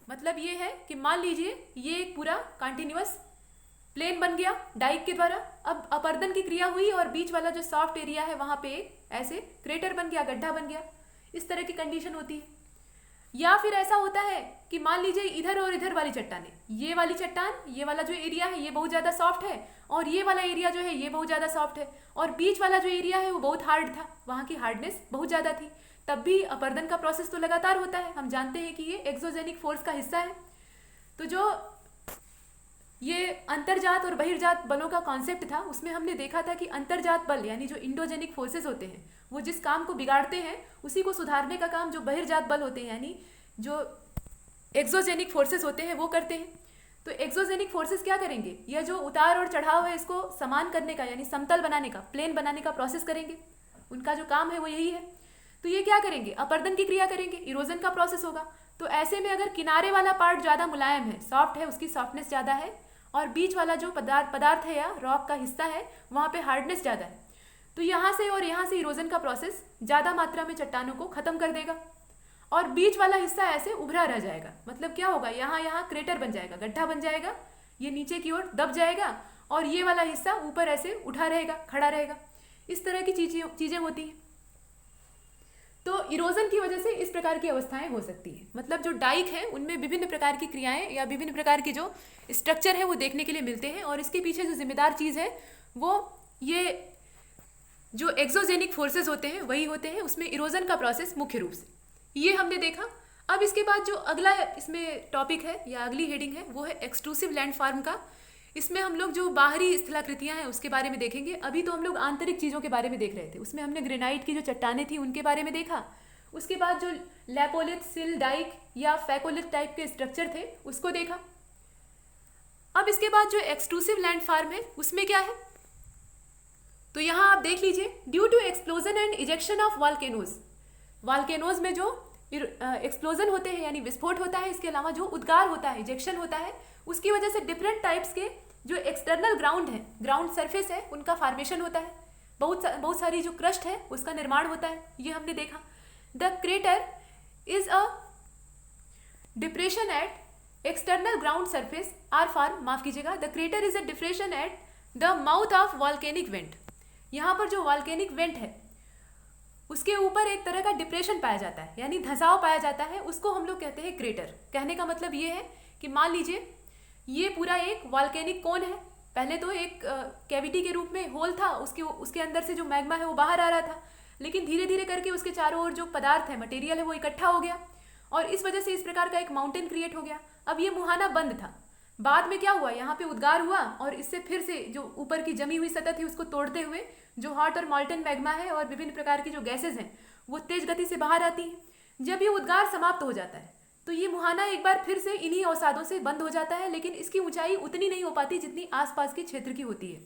मतलब ये है कि मान लीजिए ये एक पूरा कंटिन्यूअस प्लेन बन गया डाइक के द्वारा, अब अपर्दन की क्रिया हुई और बीच वाला जो सॉफ्ट एरिया है वहाँ पे एक ऐसे क्रेटर बन गया, गड्ढा बन गया। इस तरह की कंडीशन होती है। या फिर ऐसा होता है कि मान लीजिए इधर और इधर वाली चट्टानें, ये वाली चट्टान, ये वाला जो एरिया है ये बहुत ज़्यादा सॉफ्ट है, और ये वाला एरिया जो है ये बहुत ज़्यादा सॉफ्ट है, और बीच वाला जो एरिया है वो बहुत हार्ड था, वहाँ की हार्डनेस बहुत ज़्यादा थी। तब भी अपर्दन का प्रोसेस तो लगातार होता है। हम जानते हैं कि ये एक्सोजेनिक फोर्स का हिस्सा है। तो जो ये अंतर्जात और बहिर्जात बलों का कॉन्सेप्ट था उसमें हमने देखा था कि अंतर्जात बल यानी जो इंडोजेनिक फोर्सेस होते हैं वो जिस काम को बिगाड़ते हैं उसी को सुधारने का काम जो बहिर्जात बल होते हैं यानी जो एक्सोजेनिक फोर्सेस होते हैं वो करते हैं। तो एक्सोजेनिक फोर्सेस क्या करेंगे, यह जो उतार और चढ़ाव है इसको समान करने का यानी समतल बनाने का, प्लेन बनाने का प्रोसेस करेंगे। उनका जो काम है वो यही है। तो ये क्या करेंगे, अपर्दन की क्रिया करेंगे, इरोजन का प्रोसेस होगा। तो ऐसे में अगर किनारे वाला पार्ट ज़्यादा मुलायम है, सॉफ्ट है, उसकी सॉफ्टनेस ज़्यादा है, और बीच वाला जो पदार्थ है या रॉक का हिस्सा है वहाँ पे हार्डनेस ज़्यादा है, तो यहाँ से और यहाँ से इरोजन का प्रोसेस ज़्यादा मात्रा में चट्टानों को ख़त्म कर देगा, और बीच वाला हिस्सा ऐसे उभरा रह जाएगा। मतलब क्या होगा, यहाँ यहाँ क्रेटर बन जाएगा, गड्ढा बन जाएगा, ये नीचे की ओर दब जाएगा, और ये वाला हिस्सा ऊपर ऐसे उठा रहेगा, खड़ा रहेगा। इस तरह की चीज़ें होती हैं। तो इरोजन की वजह से इस प्रकार की अवस्थाएं हो सकती है। मतलब जो डाइक है उनमें विभिन्न प्रकार की क्रियाएं या विभिन्न प्रकार की जो स्ट्रक्चर है वो देखने के लिए मिलते हैं, और इसके पीछे जो जिम्मेदार चीज़ है वो ये जो एक्सोजेनिक फोर्सेस होते हैं वही होते हैं। उसमें इरोजन का प्रोसेस मुख्य रूप से ये हमने देखा। अब इसके बाद जो अगला इसमें टॉपिक है या अगली हेडिंग है वो है एक्सट्रूसिव लैंडफॉर्म का। इसमें हम लोग जो बाहरी स्थलाकृतियाँ हैं उसके बारे में देखेंगे। अभी तो हम लोग आंतरिक चीज़ों के बारे में देख रहे थे, उसमें हमने ग्रेनाइट की जो चट्टानें थी उनके बारे में देखा। उसके बाद जो लैपोलिथ, सिल, डाइक या फैकोलिथ टाइप के स्ट्रक्चर थे उसको देखा। अब इसके बाद जो एक्सट्रूसिव लैंडफॉर्म है उसमें क्या है, तो यहाँ आप देख लीजिए, due to explosion and ejection of volcanoes में जो एक्सप्लोजन होते हैं यानी विस्फोट होता है, इसके अलावा जो उद्गार होता है, इजेक्शन होता है, उसकी वजह से डिफरेंट टाइप्स के जो एक्सटर्नल ग्राउंड है, ग्राउंड सरफेस है, उनका फॉर्मेशन होता है। बहुत सारी जो क्रस्ट है उसका निर्माण होता है, ये हमने देखा। The crater is a depression at external ground surface are form, माफ कीजिएगा, the crater is a depression at the mouth of volcanic vent. यहाँ पर जो वॉल्केनिक वेंट है उसके ऊपर एक तरह का डिप्रेशन पाया जाता है यानी धंसाव पाया जाता है, उसको हम लोग कहते हैं क्रेटर। कहने का मतलब ये है कि मान लीजिए ये पूरा एक वॉल्केनिक कोन है, पहले तो एक कैविटी के रूप में होल था, उसके अंदर से जो मैग्मा है वो बाहर आ रहा था, लेकिन धीरे धीरे करके उसके चारों ओर जो पदार्थ है, मटेरियल है, वो इकट्ठा हो गया, और इस वजह से इस प्रकार का एक माउंटेन क्रिएट हो गया। अब ये मुहाना बंद था, बाद में क्या हुआ, यहाँ पे उद्गार हुआ, और इससे फिर से जो ऊपर की जमी हुई सतह थी उसको तोड़ते हुए जो हॉट और मॉल्टन मैग्मा है और विभिन्न प्रकार की जो गैसेज हैं वो तेज गति से बाहर आती हैं। जब ये उद्गार समाप्त हो जाता है तो ये मुहाना एक बार फिर से इन्हीं अवसादों से बंद हो जाता है, लेकिन इसकी ऊंचाई उतनी नहीं हो पाती जितनी आसपास के क्षेत्र की होती है।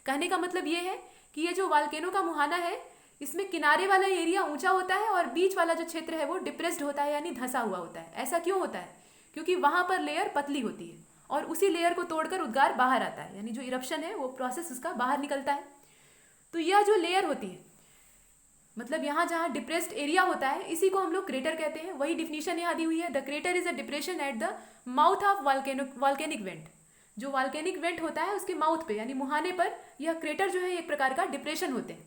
कहने का मतलब ये है कि ये जो वॉल्केनो का मुहाना है इसमें किनारे वाला एरिया ऊंचा होता है और बीच वाला जो क्षेत्र है वो डिप्रेस्ड होता है यानी धंसा हुआ होता है। ऐसा क्यों होता है, क्योंकि वहाँ पर लेयर पतली होती है और उसी लेयर को तोड़कर उद्गार बाहर आता है, यानी जो इरप्शन है वो प्रोसेस उसका बाहर निकलता है। तो यह जो लेयर होती है, मतलब यहाँ जहाँ डिप्रेस्ड एरिया होता है, इसी को हम लोग क्रेटर कहते हैं। वही डिफिनीशन यहाँ दी हुई है, the crater is a depression at the mouth of volcanic went. जो वॉल्केनिक वेंट होता है उसके माउथ पे यानी मुहाने पर यह क्रेटर जो है एक प्रकार का डिप्रेशन होते हैं,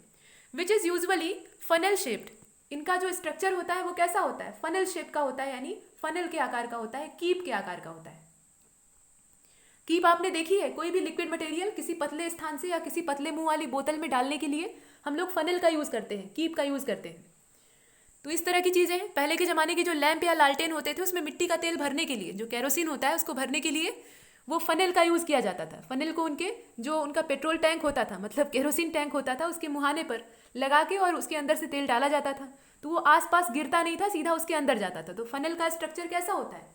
which is usually funnel shaped. इनका जो स्ट्रक्चर होता है वो कैसा होता है, फनल शेप का होता है, यानी फनल के आकार का होता है, कीप के आकार का होता है। कीप आपने देखी है, कोई भी लिक्विड मटेरियल किसी पतले स्थान से या किसी पतले मुंह वाली बोतल में डालने के लिए हम लोग फनल का यूज़ करते हैं, कीप का यूज़ करते हैं। तो इस तरह की चीज़ें हैं। पहले के ज़माने के जो लैंप या लालटेन होते थे उसमें मिट्टी का तेल भरने के लिए, जो कैरोसिन होता है उसको भरने के लिए वो फनल का यूज़ किया जाता था। फनल को उनका पेट्रोल टैंक होता था, मतलब केरोसिन टैंक होता था, उसके मुहाने पर लगा के और उसके अंदर से तेल डाला जाता था, तो वो आसपास गिरता नहीं था, सीधा उसके अंदर जाता था। तो फनल का स्ट्रक्चर कैसा होता है,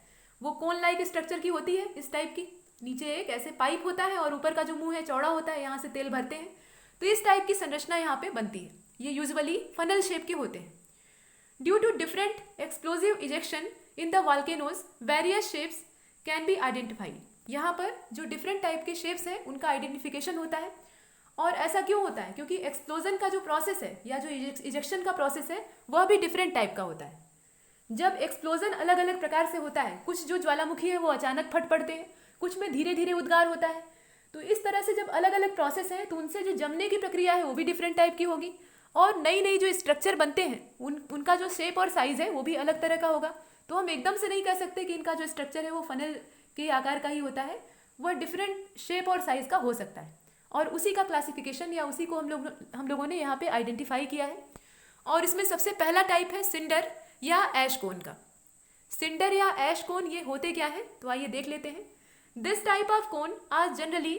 वो कोन लाइक स्ट्रक्चर की होती है, इस टाइप की। नीचे एक ऐसे पाइप होता है और ऊपर का जो मुंह है चौड़ा होता है, यहाँ से तेल भरते हैं। तो इस टाइप की संरचना यहाँ पे बनती है। ये यूजुअली फनल शेप के होते हैं। Due to different explosive ejection in the volcanoes various shapes can be identified. यहाँ पर जो डिफरेंट टाइप के शेप्स हैं उनका आइडेंटिफिकेशन होता है। और ऐसा क्यों होता है? क्योंकि एक्सप्लोजन का जो प्रोसेस है या जो इजेक्शन का प्रोसेस है वह भी डिफरेंट टाइप का होता है। जब एक्सप्लोजन अलग अलग प्रकार से होता है, कुछ जो ज्वालामुखी है वो अचानक फट पड़ते हैं, कुछ में धीरे धीरे उद्गार होता है। तो इस तरह से जब अलग अलग प्रोसेस हैं तो उनसे जो जमने की प्रक्रिया है वो भी डिफरेंट टाइप की होगी, और नई नई जो स्ट्रक्चर बनते हैं उनका जो शेप और साइज है वो भी अलग तरह का होगा। तो हम एकदम से नहीं कह सकते कि इनका जो स्ट्रक्चर है वो फनल के आकार का ही होता है, वह डिफरेंट शेप और साइज का हो सकता है। और उसी का क्लासिफिकेशन या उसी को हम लोगों ने यहाँ पे आइडेंटिफाई किया है। और इसमें सबसे पहला टाइप है सिंडर या ऐश कोन का। सिंडर या ऐश कोन ये होते क्या है, तो आइए देख लेते हैं। This type of cone are generally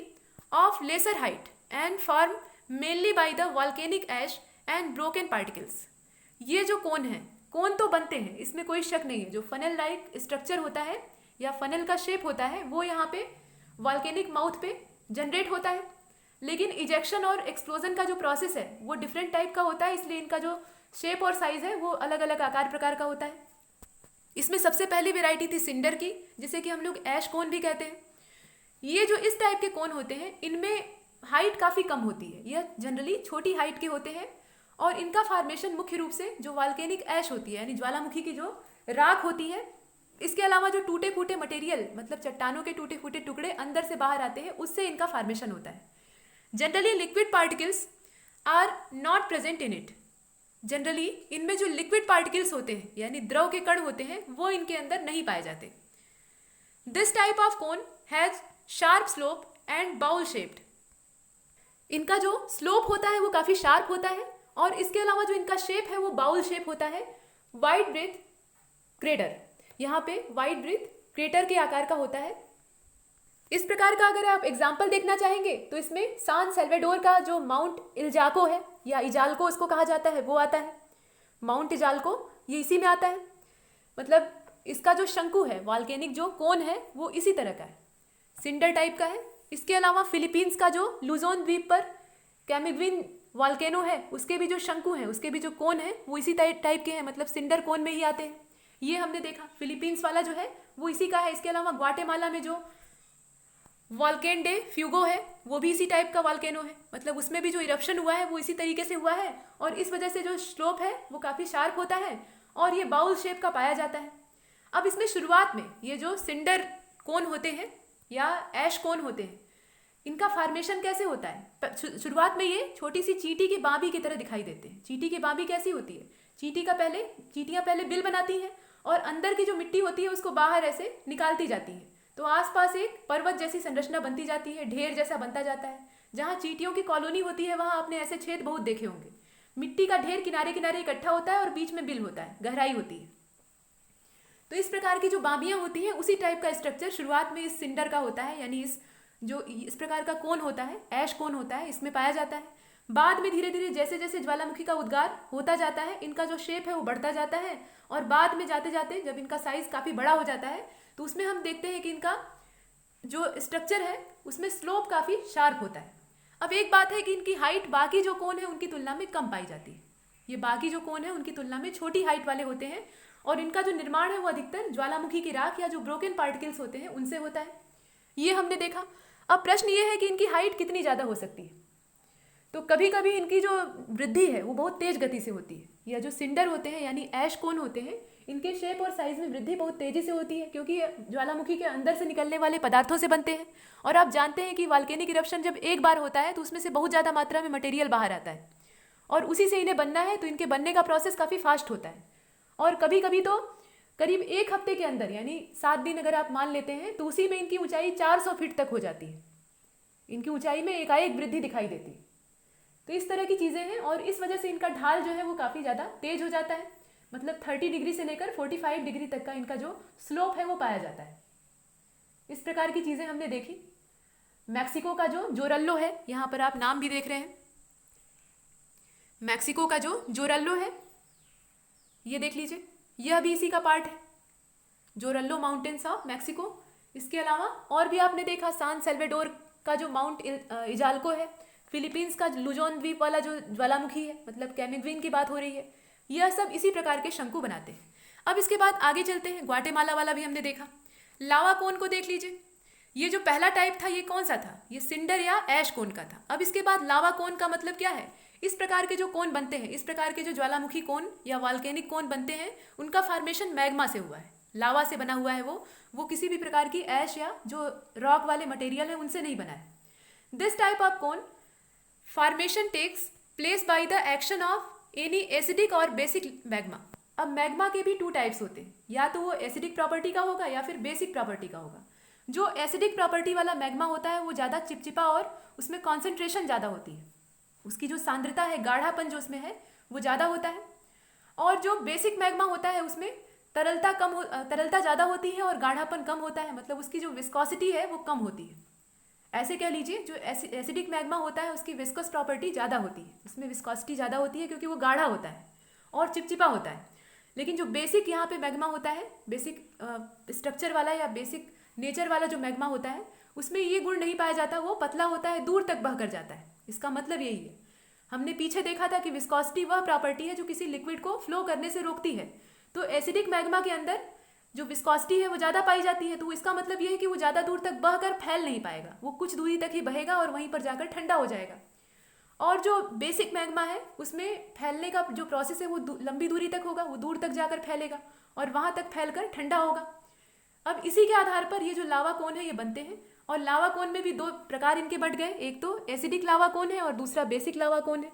of lesser height and form mainly by the volcanic ash and broken particles. ये जो कोन है, कोन तो बनते हैं, इसमें कोई शक नहीं है। जो फनल लाइक स्ट्रक्चर होता है या फनल का शेप होता है वो यहाँ पे वॉल्केनिक माउथ पे जनरेट होता है, लेकिन इजेक्शन और एक्सप्लोजन का जो प्रोसेस है वो डिफरेंट टाइप का होता है, इसलिए इनका जो शेप और साइज है वो अलग अलग आकार प्रकार का होता है। इसमें सबसे पहली वेराइटी थी सिंडर की, जिसे कि हम लोग ऐश कोन भी कहते हैं। ये जो इस टाइप के कोन होते हैं इनमें हाइट काफ़ी कम होती है, यह जनरली छोटी हाइट के होते हैं, और इनका फॉर्मेशन मुख्य रूप से जो वॉल्केनिक ऐश होती है यानी ज्वालामुखी की जो राख होती है, इसके अलावा जो टूटे फूटे मटेरियल मतलब चट्टानों के टूटे फूटे टुकड़े अंदर से बाहर आते हैं, उससे इनका फॉर्मेशन होता है। Generally liquid particles are not present in it. Generally इनमें जो लिक्विड पार्टिकल्स होते हैं यानी द्रव के कण होते हैं वो इनके अंदर नहीं पाए जाते। This type of cone has sharp slope and bowl shaped. इनका जो स्लोप होता है वो काफ़ी शार्प होता है, और इसके अलावा जो इनका शेप है वो बाउल शेप होता है। वाइड ब्रेथ क्रेटर, यहाँ पे वाइड ब्रेथ क्रेटर के आकार का होता है। इस प्रकार का अगर आप एग्जाम्पल देखना चाहेंगे तो इसमें सान सेल्वेडोर का जो माउंट इल्जाको है या इजाल्को उसको कहा जाता है वो आता है। माउंट इजाल्को ये इसी में आता है, मतलब इसका जो शंकु है वॉल्केनिक जो कोन है वो इसी तरह का है, सिंडर टाइप का है। इसके अलावा फिलीपींस का जो लुजोन द्वीप पर कैमिग्विन वॉल्केनो है उसके भी जो शंकु हैं, उसके भी जो कोन है वो इसी टाइप के हैं, मतलब सिंडर कोन में ही आते हैं। ये हमने देखा फिलीपींस वाला जो है वो इसी का है। इसके अलावा ग्वाटेमाला में जो वॉल्केन डे फ्यूगो है वो भी इसी टाइप का वॉल्केनो है, मतलब उसमें भी जो इरप्शन हुआ है वो इसी तरीके से हुआ है, और इस वजह से जो स्लोप है वो काफ़ी शार्प होता है और ये बाउल शेप का पाया जाता है। अब इसमें शुरुआत में ये जो सिंडर कोन होते हैं या ऐश कोन होते हैं, इनका फॉर्मेशन कैसे होता है? शुरुआत में ये छोटी सी चींटी की बांबी की तरह दिखाई देते हैं। चींटी की बांबी कैसी होती है? चींटियाँ पहले बिल बनाती हैं और अंदर की जो मिट्टी होती है उसको बाहर ऐसे निकालती जाती हैं, तो आसपास एक पर्वत जैसी संरचना बनती जाती है, ढेर जैसा बनता जाता है। जहाँ चींटियों की कॉलोनी होती है वहाँ आपने ऐसे छेद बहुत देखे होंगे। मिट्टी का ढेर किनारे किनारे इकट्ठा होता है और बीच में बिल होता है, गहराई होती है। तो इस प्रकार की जो बांबियाँ होती हैं उसी टाइप का स्ट्रक्चर शुरुआत में इस सिंडर का होता है, यानी इस प्रकार का कोन होता है, ऐश कोन होता है, इसमें पाया जाता है। बाद में धीरे धीरे जैसे जैसे ज्वालामुखी का उद्गार होता जाता है इनका जो शेप है वो बढ़ता जाता है, और बाद में जाते जाते जब इनका साइज काफ़ी बड़ा हो जाता है तो उसमें हम देखते हैं कि इनका जो स्ट्रक्चर है उसमें स्लोप काफ़ी शार्प होता है। अब एक बात है कि इनकी हाइट बाकी जो कोन है उनकी तुलना में कम पाई जाती है। ये बाकी जो कोन है उनकी तुलना में छोटी हाइट वाले होते हैं, और इनका जो निर्माण है वो अधिकतर ज्वालामुखी की राख या जो ब्रोकन पार्टिकल्स होते हैं उनसे होता है। ये हमने देखा। अब प्रश्न ये है कि इनकी हाइट कितनी ज़्यादा हो सकती है। तो कभी कभी इनकी जो वृद्धि है वो बहुत तेज़ गति से होती है। या जो सिंडर होते हैं यानी ऐश कोन होते हैं, इनके शेप और साइज में वृद्धि बहुत तेज़ी से होती है, क्योंकि ये ज्वालामुखी के अंदर से निकलने वाले पदार्थों से बनते हैं। और आप जानते हैं कि वॉल्केनिक इरप्शन जब एक बार होता है तो उसमें से बहुत ज़्यादा मात्रा में मटेरियल बाहर आता है, और उसी से इन्हें बनना है, तो इनके बनने का प्रोसेस काफ़ी फास्ट होता है। और कभी कभी तो करीब एक हफ्ते के अंदर यानी 7 दिन अगर आप मान लेते हैं तो उसी में इनकी ऊंचाई 400 फीट तक हो जाती है। इनकी ऊंचाई में एकाएक वृद्धि दिखाई देती है। तो इस तरह की चीज़ें हैं, और इस वजह से इनका ढाल जो है वो काफ़ी ज़्यादा तेज हो जाता है, मतलब 30 डिग्री से लेकर 45 डिग्री तक का इनका जो स्लोप है वो पाया जाता है। इस प्रकार की चीज़ें हमने देखी। मैक्सिको का जो जोरल्लो है, यहाँ पर आप नाम भी देख रहे हैं, मैक्सिको का जो जोरल्लो है ये देख लीजिए, यह भी इसी का पार्ट है, जोरल्लो माउंटेन्स ऑफ मैक्सिको। इसके अलावा और भी आपने देखा सान सेल्वेडोर का जो माउंट इजाल्को है, फिलीपींस का लुजोन द्वीप वाला जो ज्वालामुखी है, मतलब कैमिग्विन की बात हो रही है, यह सब इसी प्रकार के शंकु बनाते हैं। अब इसके बाद आगे चलते हैं, ग्वाटेमाला वाला भी हमने देखा। लावा कोन को देख लीजिए, ये जो पहला टाइप था ये कौन सा था? ये सिंडर या ऐश कोन का था। अब इसके बाद लावा कोन का मतलब क्या है? इस प्रकार के जो कोन बनते हैं, इस प्रकार के जो ज्वालामुखी कोन या वॉल्केनिक कोन बनते हैं, उनका फॉर्मेशन मैग्मा से हुआ है, लावा से बना हुआ है। वो किसी भी प्रकार की ऐश या जो रॉक वाले मटेरियल है उनसे नहीं बना है। This type of cone formation takes place by the action of any acidic or basic magma. अब मैग्मा के भी टू टाइप्स होते हैं, या तो वो एसिडिक प्रॉपर्टी का होगा या फिर बेसिक प्रॉपर्टी का होगा। जो एसिडिक प्रॉपर्टी वाला मैग्मा होता है वो ज़्यादा चिपचिपा और उसमें कॉन्सेंट्रेशन ज़्यादा होती है, उसकी जो सांद्रता है, गाढ़ापन जो उसमें है वो ज़्यादा होता है। और जो बेसिक मैग्मा होता है उसमें तरलता ज़्यादा होती है और गाढ़ापन कम होता है, मतलब उसकी जो विस्कोसिटी है वो कम होती है। ऐसे कह लीजिए, जो एसिडिक मैग्मा होता है उसकी विस्कोस प्रॉपर्टी ज़्यादा होती है, उसमें विस्कोसिटी ज़्यादा होती है क्योंकि वो गाढ़ा होता है और चिपचिपा होता है। लेकिन जो बेसिक यहाँ पे मैग्मा होता है, बेसिक स्ट्रक्चर वाला या बेसिक नेचर वाला जो मैग्मा होता है, उसमें ये गुण नहीं पाया जाता, वो पतला होता है, दूर तक बह कर जाता है। इसका मतलब यही है। हमने पीछे देखा था कि विस्कोसिटी वह प्रॉपर्टी है जो किसी लिक्विड को फ्लो करने से रोकती है। तो एसिडिक मैग्मा के अंदर जो विस्कोसिटी है वो ज़्यादा पाई जाती है, तो इसका मतलब ये है कि वो ज़्यादा दूर तक बहकर फैल नहीं पाएगा, वो कुछ दूरी तक ही बहेगा और वहीं पर जाकर ठंडा हो जाएगा। और जो बेसिक मैग्मा है उसमें फैलने का जो प्रोसेस है वो लंबी दूरी तक होगा, वो दूर तक जाकर फैलेगा और वहाँ तक फैलकर ठंडा होगा। अब इसी के आधार पर ये जो लावा कोन है ये बनते हैं। और लावा कोन में भी दो प्रकार इनके बट गए, एक तो एसिडिक लावा कोन है और दूसरा बेसिक लावा कोन है।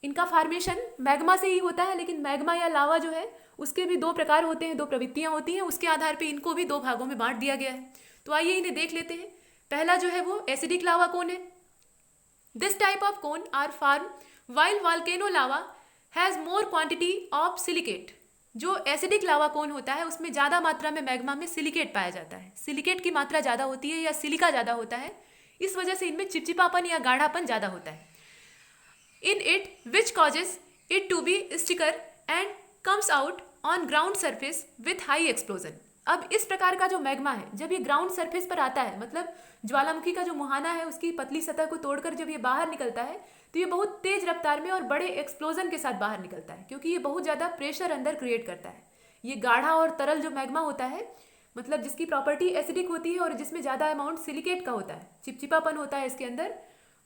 इनका फॉर्मेशन मैग्मा से ही होता है, लेकिन मैग्मा या लावा जो है उसके भी दो प्रकार होते हैं, दो प्रवृत्तियां होती हैं, उसके आधार पे इनको भी दो भागों में बांट दिया गया है। तो आइए इन्हें देख लेते हैं। पहला जो है वो एसिडिक लावा कोन है। This type of cone are form while volcano lava has more quantity of silicate. जो एसिडिक लावा कोन होता है उसमें ज़्यादा मात्रा में मैग्मा में सिलिकेट पाया जाता है, सिलिकेट की मात्रा ज़्यादा होती है या सिलिका ज़्यादा होता है, इस वजह से इनमें चिपचिपापन या गाढ़ापन ज़्यादा होता है। In it, which causes it to be sticker and comes out on ground surface with high explosion। अब इस प्रकार का जो मैग्मा है जब ये ग्राउंड सरफेस पर आता है, मतलब ज्वालामुखी का जो मुहाना है उसकी पतली सतह को तोड़कर जब ये बाहर निकलता है तो ये बहुत तेज रफ्तार में और बड़े एक्सप्लोजन के साथ बाहर निकलता है, क्योंकि ये बहुत ज़्यादा प्रेशर अंदर क्रिएट करता है। ये गाढ़ा और तरल जो मैग्मा होता है, मतलब जिसकी प्रॉपर्टी एसिडिक होती है और जिसमें ज़्यादा अमाउंट सिलिकेट का होता है, चिपचिपापन होता है इसके अंदर,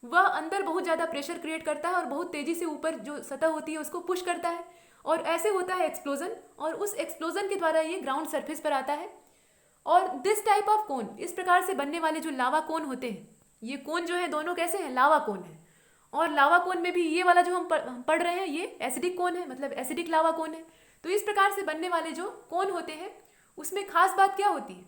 वह अंदर बहुत ज़्यादा प्रेशर क्रिएट करता है और बहुत तेज़ी से ऊपर जो सतह होती है उसको पुश करता है और ऐसे होता है एक्सप्लोजन, और उस एक्सप्लोजन के द्वारा ये ग्राउंड सरफेस पर आता है। और दिस टाइप ऑफ कोन, इस प्रकार से बनने वाले जो लावा कोन होते हैं, ये कोन जो है दोनों कैसे हैं, लावा कोन है। और लावा कोन में भी ये वाला जो हम पढ़ रहे हैं ये एसिडिक कोन है, मतलब एसिडिक लावा कोन है। तो इस प्रकार से बनने वाले जो कोन होते हैं उसमें खास बात क्या होती है,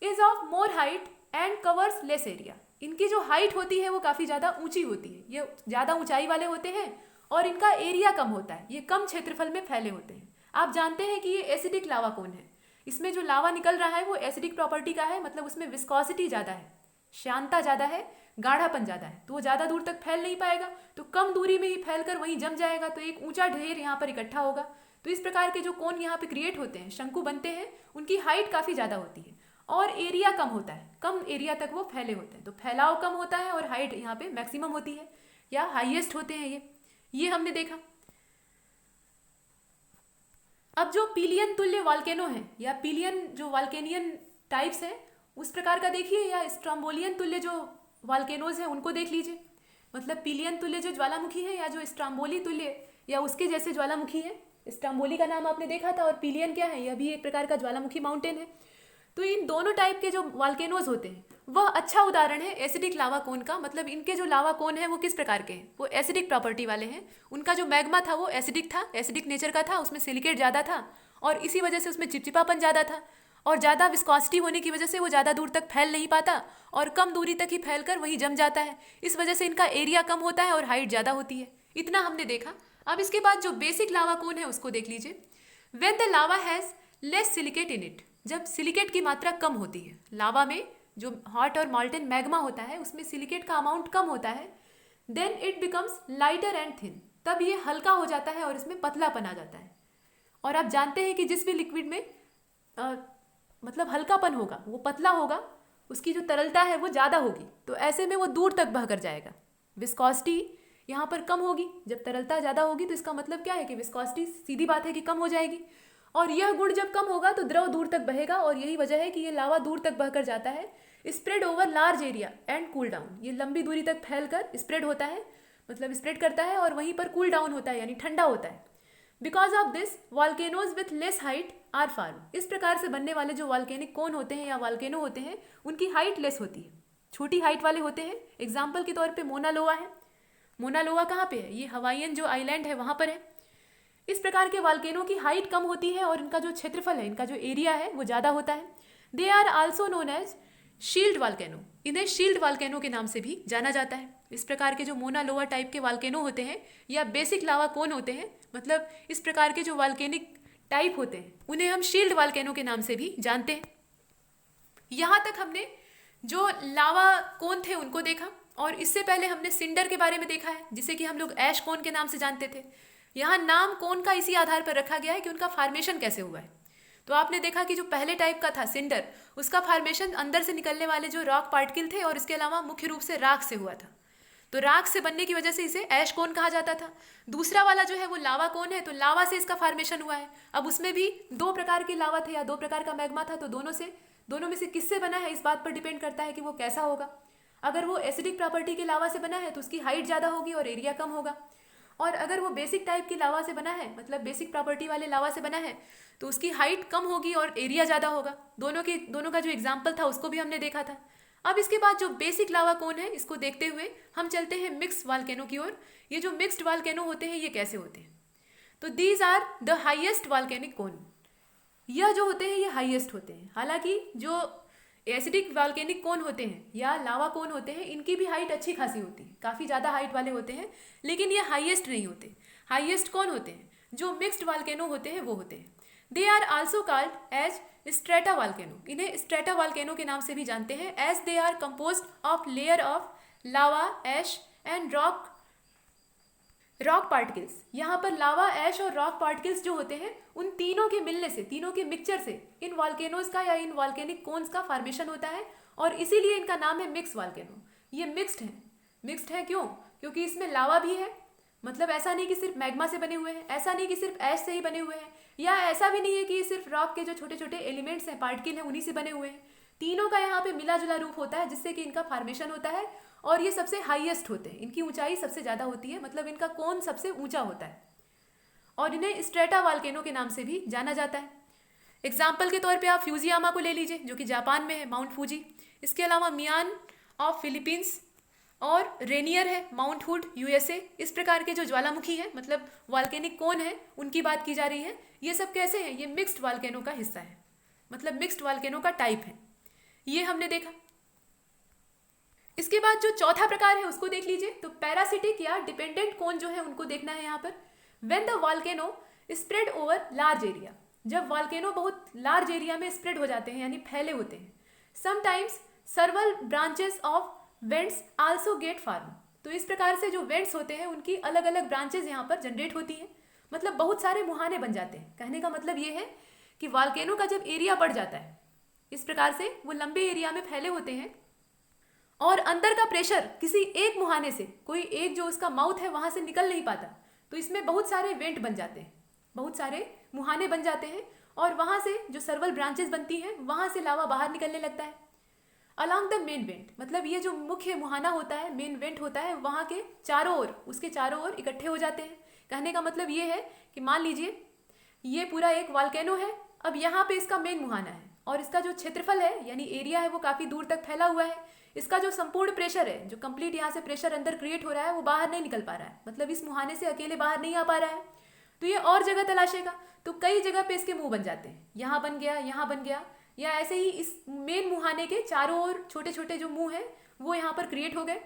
is of more height and covers less area. इनकी जो हाइट होती है वो काफ़ी ज़्यादा ऊंची होती है, ये ज़्यादा ऊंचाई वाले होते हैं और इनका एरिया कम होता है, ये कम क्षेत्रफल में फैले होते हैं। आप जानते हैं कि ये एसिडिक लावा कोन है, इसमें जो लावा निकल रहा है वो एसिडिक प्रॉपर्टी का है, मतलब उसमें विस्कोसिटी ज़्यादा है, श्यानता ज़्यादा है, गाढ़ापन ज़्यादा है, तो वो ज़्यादा दूर तक फैल नहीं पाएगा, तो कम दूरी में ही फैल कर वहीं जम जाएगा, तो एक ऊंचा ढेर यहाँ पर इकट्ठा होगा। तो इस प्रकार के जो कोन यहाँ पे क्रिएट होते हैं, शंकु बनते हैं, उनकी हाइट काफ़ी ज़्यादा होती है और एरिया कम होता है, कम एरिया तक वो फैले होते हैं, तो फैलाव कम होता है और हाइट यहाँ पे मैक्सिमम होती है या हाईएस्ट होते हैं ये हमने देखा। अब जो पिलियन तुल्य वॉल्केनो है या पिलियन जो वॉल्केनियन टाइप्स हैं उस प्रकार का देखिए, या स्ट्रोम्बोलियन तुल्य जो वॉल्केनोज हैं उनको देख लीजिए। मतलब पिलियन तुल्य जो ज्वालामुखी है या जो स्ट्रोम्बोली तुल्य या उसके जैसे ज्वालामुखी है, स्ट्रोम्बोली का नाम आपने देखा था, और पिलियन क्या है, यह भी एक प्रकार का ज्वालामुखी माउंटेन है। तो इन दोनों टाइप के जो वॉल्केनोज होते हैं वह अच्छा उदाहरण है एसिडिक लावा कोन का। मतलब इनके जो लावा कोन है वो किस प्रकार के हैं, वो एसिडिक प्रॉपर्टी वाले हैं। उनका जो मैग्मा था वो एसिडिक था, एसिडिक नेचर का था, उसमें सिलिकेट ज़्यादा था और इसी वजह से उसमें चिपचिपापन ज़्यादा था और ज़्यादा विस्कोसिटी होने की वजह से वो ज़्यादा दूर तक फैल नहीं पाता और कम दूरी तक ही फैल कर वहीं जम जाता है। इस वजह से इनका एरिया कम होता है और हाइट ज़्यादा होती है। इतना हमने देखा। अब इसके बाद जो बेसिक लावा कोन है उसको देख लीजिए। When the lava has less silicate in it, जब सिलिकेट की मात्रा कम होती है, लावा में जो हॉट और मॉल्टन मैग्मा होता है उसमें सिलिकेट का अमाउंट कम होता है, then it becomes lighter and thin, तब ये हल्का हो जाता है और इसमें पतलापन आ जाता है। और आप जानते हैं कि जिस भी लिक्विड में मतलब हल्कापन होगा वो पतला होगा, उसकी जो तरलता है वो ज़्यादा होगी, तो ऐसे में वो दूर तक बह कर जाएगा। विस्कोसिटी यहाँ पर कम होगी, जब तरलता ज़्यादा होगी तो इसका मतलब क्या है कि विस्कोसिटी सीधी बात है कि कम हो जाएगी। और यह गुण जब कम होगा तो द्रव दूर तक बहेगा, और यही वजह है कि ये लावा दूर तक बहकर जाता है, spread over large area and cool down. ये लंबी दूरी तक फैलकर स्प्रेड होता है, मतलब स्प्रेड करता है, और वहीं पर कूल डाउन होता है यानी ठंडा होता है। Because of this volcanoes with less height are form. इस प्रकार से बनने वाले जो वॉल्केनिक कोन होते हैं या वॉल्केनो होते हैं उनकी हाइट लेस होती है, छोटी हाइट वाले होते हैं। एग्जाम्पल के तौर पे मोना लोआ है। मोना लोआ कहाँ पे है? ये हवाईयन जो आइलैंड है वहाँ पर है। इस प्रकार के वॉल्केनो की हाइट कम होती है और इनका जो क्षेत्रफल है, इनका जो एरिया है वो ज़्यादा होता है। They are also known as shield volcano. इन्हें शील्ड वॉल्केनो के नाम से भी जाना जाता है। इस प्रकार के जो मोना लोआ टाइप के वॉल्केनो होते हैं या बेसिक लावा कोन होते हैं, मतलब इस प्रकार के जो वॉल्केनिक टाइप होते हैं उन्हें हम शील्ड वॉल्केनो के नाम से भी जानते हैं। यहाँ तक हमने जो लावा कोन थे उनको देखा, और इससे पहले हमने सिंडर के बारे में देखा है जिसे कि हम लोग ऐश कोन के नाम से जानते थे। यहाँ नाम कोन का इसी आधार पर रखा गया है कि उनका फॉर्मेशन कैसे हुआ है। तो आपने देखा कि जो पहले टाइप का था सिंडर, उसका फॉर्मेशन अंदर से निकलने वाले जो रॉक पार्टिकल थे और इसके अलावा मुख्य रूप से राख से हुआ था। तो राख से बनने की वजह से इसे ऐश कोन कहा जाता था। दूसरा वाला जो है वो लावा कोन है, तो लावा से इसका फॉर्मेशन हुआ है। अब उसमें भी दो प्रकार के लावा थे या दो प्रकार का मैग्मा था, तो दोनों में से किससे बना है इस बात पर डिपेंड करता है कि वो कैसा होगा। अगर वो एसिडिक प्रॉपर्टी के लावा से बना है तो उसकी हाइट ज़्यादा होगी और एरिया कम होगा, और अगर वो बेसिक टाइप की लावा से बना है, मतलब बेसिक प्रॉपर्टी वाले लावा से बना है, तो उसकी हाइट कम होगी और एरिया ज़्यादा होगा। दोनों का जो एग्जाम्पल था उसको भी हमने देखा था। अब इसके बाद जो बेसिक लावा कोन है इसको देखते हुए हम चलते हैं मिक्स्ड वॉल्केनो की ओर। ये जो मिक्स्ड वॉल्केनो होते हैं ये कैसे होते हैं? तो these are the highest volcanic cone. यह जो होते हैं ये हाईएस्ट होते हैं। हालांकि जो एसिडिक वॉल्केनिक कोन होते हैं या लावा कोन होते हैं इनकी भी हाइट अच्छी खासी होती है, काफ़ी ज़्यादा हाइट वाले होते हैं, लेकिन ये हाईएस्ट नहीं होते। हाईएस्ट कौन होते हैं? जो मिक्स्ड वॉल्केनो होते हैं वो होते हैं। They are also called as strata volcano. इन्हें स्ट्रेटा वॉल्केनो के नाम से भी जानते हैं, as they are composed of layer of lava, ash and rock particles. यहाँ पर लावा, ऐश और रॉक पार्टिकल्स जो होते हैं उन तीनों के मिलने से, तीनों के मिक्सचर से इन वॉल्केनोज का या इन वॉल्केनिक कोन्स का फॉर्मेशन होता है, और इसीलिए इनका नाम है मिक्स वॉल्केनो। ये मिक्स्ड है। मिक्स्ड है क्यों? क्योंकि इसमें लावा भी है, मतलब ऐसा नहीं कि सिर्फ मैग्मा से बने हुए हैं, ऐसा नहीं कि सिर्फ ऐश से ही बने हुए हैं, या ऐसा भी नहीं है कि सिर्फ रॉक के जो छोटे छोटे एलिमेंट्स हैं, पार्टिकल हैं, उन्हीं से बने हुए हैं। तीनों का यहाँ पे मिला जुला रूप होता है जिससे कि इनका फॉर्मेशन होता है, और ये सबसे हाईएस्ट होते हैं। इनकी ऊंचाई सबसे ज़्यादा होती है, मतलब इनका कोन सबसे ऊंचा होता है, और इन्हें स्ट्रेटा वॉल्केनो के नाम से भी जाना जाता है। एग्जाम्पल के तौर पे आप फ्यूजियामा को ले लीजिए जो कि जापान में है, माउंट फूजी। इसके अलावा मियान ऑफ फिलीपींस और रेनियर है, माउंट हुड यूएसए। इस प्रकार के जो ज्वालामुखी है, मतलब वॉल्केनिक कोन है, उनकी बात की जा रही है। ये सब कैसे हैं? ये मिक्स्ड वॉल्केनो का हिस्सा है, मतलब मिक्स्ड वॉल्केनो का टाइप है। ये हमने देखा। इसके बाद जो चौथा प्रकार है उसको देख लीजिए। तो पैरासिटिक या डिपेंडेंट कोन जो है उनको देखना है यहाँ पर। When the volcano spread over large area, जब वॉल्केनो बहुत लार्ज एरिया में स्प्रेड हो जाते हैं यानी फैले होते हैं। Sometimes सर्वल branches of vents also get form. तो इस प्रकार से जो वेंट्स होते हैं उनकी अलग अलग ब्रांचेस यहाँ पर जनरेट होती हैं, मतलब बहुत सारे मुहाने बन जाते हैं। कहने का मतलब ये है कि वॉल्केनो का जब एरिया बढ़ जाता है, इस प्रकार से वो लंबे एरिया में फैले होते हैं, और अंदर का प्रेशर किसी एक मुहाने से, कोई एक जो उसका माउथ है वहां से निकल नहीं पाता, तो इसमें बहुत सारे वेंट बन जाते हैं, बहुत सारे मुहाने बन जाते हैं, और वहां से जो सर्वल ब्रांचेस बनती हैं वहां से लावा बाहर निकलने लगता है अलॉन्ग द मेन वेंट। मतलब ये जो मुख्य मुहाना होता है, मेन वेंट होता है, वहां के चारों ओर, उसके चारों ओर इकट्ठे हो जाते हैं। कहने का मतलब ये है कि मान लीजिए ये पूरा एक वॉल्केनो है, अब यहाँ पे इसका मेन मुहाना है, और इसका जो क्षेत्रफल है यानी एरिया है वो काफ़ी दूर तक फैला हुआ है। इसका जो संपूर्ण प्रेशर है, जो कंप्लीट यहाँ से प्रेशर अंदर क्रिएट हो रहा है, वो बाहर नहीं निकल पा रहा है, मतलब इस मुहाने से अकेले बाहर नहीं आ पा रहा है। तो ये और जगह तलाशेगा, तो कई जगह पे इसके मुंह बन जाते हैं, यहाँ बन गया, यहाँ बन गया, या ऐसे ही इस मेन मुहाने के चारों ओर छोटे छोटे जो मुंह हैं वो यहाँ पर क्रिएट हो गए।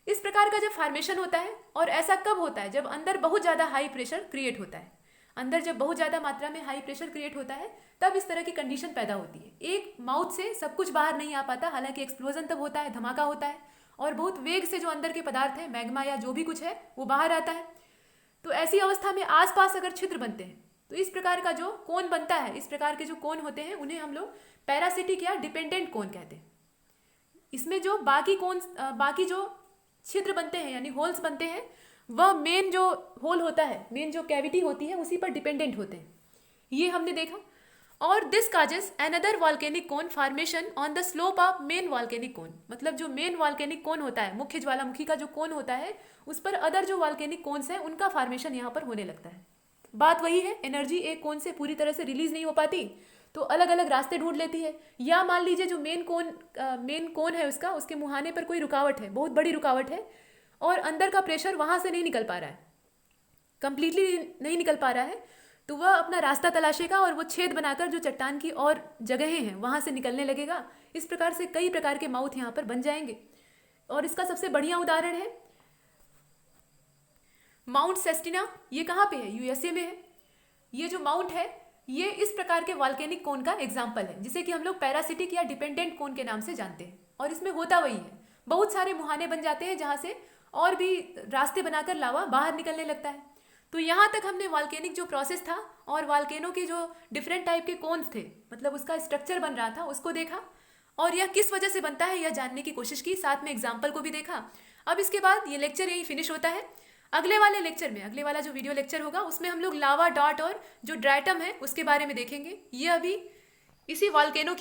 इस प्रकार का जब फॉर्मेशन होता है, और ऐसा कब होता है? जब अंदर बहुत ज़्यादा हाई प्रेशर क्रिएट होता है। अंदर जब बहुत ज़्यादा मात्रा में हाई प्रेशर क्रिएट होता है तब इस तरह की कंडीशन पैदा होती है। एक माउथ से सब कुछ बाहर नहीं आ पाता, हालांकि एक्सप्लोजन तब होता है, धमाका होता है, और बहुत वेग से जो अंदर के पदार्थ है, मैग्मा या जो भी कुछ है, वो बाहर आता है। तो ऐसी अवस्था में आसपास अगर छिद्र बनते हैं तो इस प्रकार का जो कोन बनता है, इस प्रकार के जो कोन होते हैं उन्हें हम लोग पैरासिटिक या डिपेंडेंट कोन कहते हैं। इसमें जो बाकी जो छिद्र बनते हैं यानी होल्स बनते हैं, वह मेन जो होल होता है, मेन जो कैविटी होती है, उसी पर डिपेंडेंट होते हैं। ये हमने देखा। और this causes another volcanic cone formation on the slope of main volcanic cone, मतलब जो मेन वॉल्केनिक कोन होता है, मुख्य ज्वालामुखी का जो कोन होता है, उस पर अदर जो वॉल्केनिक कोन्स हैं उनका फॉर्मेशन यहाँ पर होने लगता है। बात वही है, एनर्जी एक कोन से पूरी तरह से रिलीज नहीं हो पाती तो अलग अलग रास्ते ढूंढ लेती है। या मान लीजिए जो मेन कोन है उसका, उसके मुहाने पर कोई रुकावट है, बहुत बड़ी रुकावट है, और अंदर का प्रेशर वहाँ से नहीं निकल पा रहा है, कंप्लीटली नहीं निकल पा रहा है, तो वह अपना रास्ता तलाशेगा और वो छेद बनाकर जो चट्टान की और जगहें हैं वहाँ से निकलने लगेगा। इस प्रकार से कई प्रकार के माउथ यहाँ पर बन जाएंगे। और इसका सबसे बढ़िया उदाहरण है माउंट सेस्टिना। ये कहाँ पे है? यूएसए में है। ये जो माउंट है ये इस प्रकार के वॉल्केनिक कोन का एग्जाम्पल है, जिसे कि हम लोग पैरासिटिक या डिपेंडेंट कोन के नाम से जानते हैं। और इसमें होता वही है, बहुत सारे मुहाने बन जाते हैं जहाँ से और भी रास्ते बनाकर लावा बाहर निकलने लगता है। तो यहाँ तक हमने वॉल्केनिक जो प्रोसेस था और वॉल्केनो के जो डिफरेंट टाइप के कोन्स थे, मतलब उसका स्ट्रक्चर बन रहा था, उसको देखा और यह किस वजह से बनता है यह जानने की कोशिश की, साथ में एग्जाम्पल को भी देखा। अब इसके बाद ये लेक्चर यही फिनिश होता है। अगले वाले लेक्चर में, अगले वाला जो वीडियो लेक्चर होगा उसमें हम लोग लावा डॉट और जो ड्राइटम है उसके बारे में देखेंगे। ये अभी इसी वॉल्केनो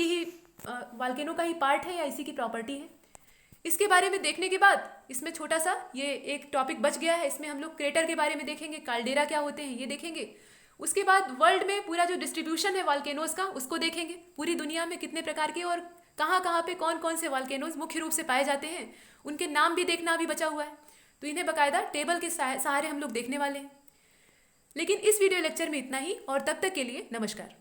का ही पार्ट है या इसी की प्रॉपर्टी है। इसके बारे में देखने के बाद इसमें छोटा सा ये एक टॉपिक बच गया है, इसमें हम लोग क्रेटर के बारे में देखेंगे, काल्डेरा क्या होते हैं ये देखेंगे। उसके बाद वर्ल्ड में पूरा जो डिस्ट्रीब्यूशन है वॉल्केनोज का उसको देखेंगे, पूरी दुनिया में कितने प्रकार के और कहाँ कहाँ पे कौन कौन से वॉल्केनोज मुख्य रूप से पाए जाते हैं, उनके नाम भी देखना अभी बचा हुआ है। तो इन्हें बाकायदा टेबल के सहारे हम लोग देखने वाले हैं। लेकिन इस वीडियो लेक्चर में इतना ही, और तब तक के लिए नमस्कार।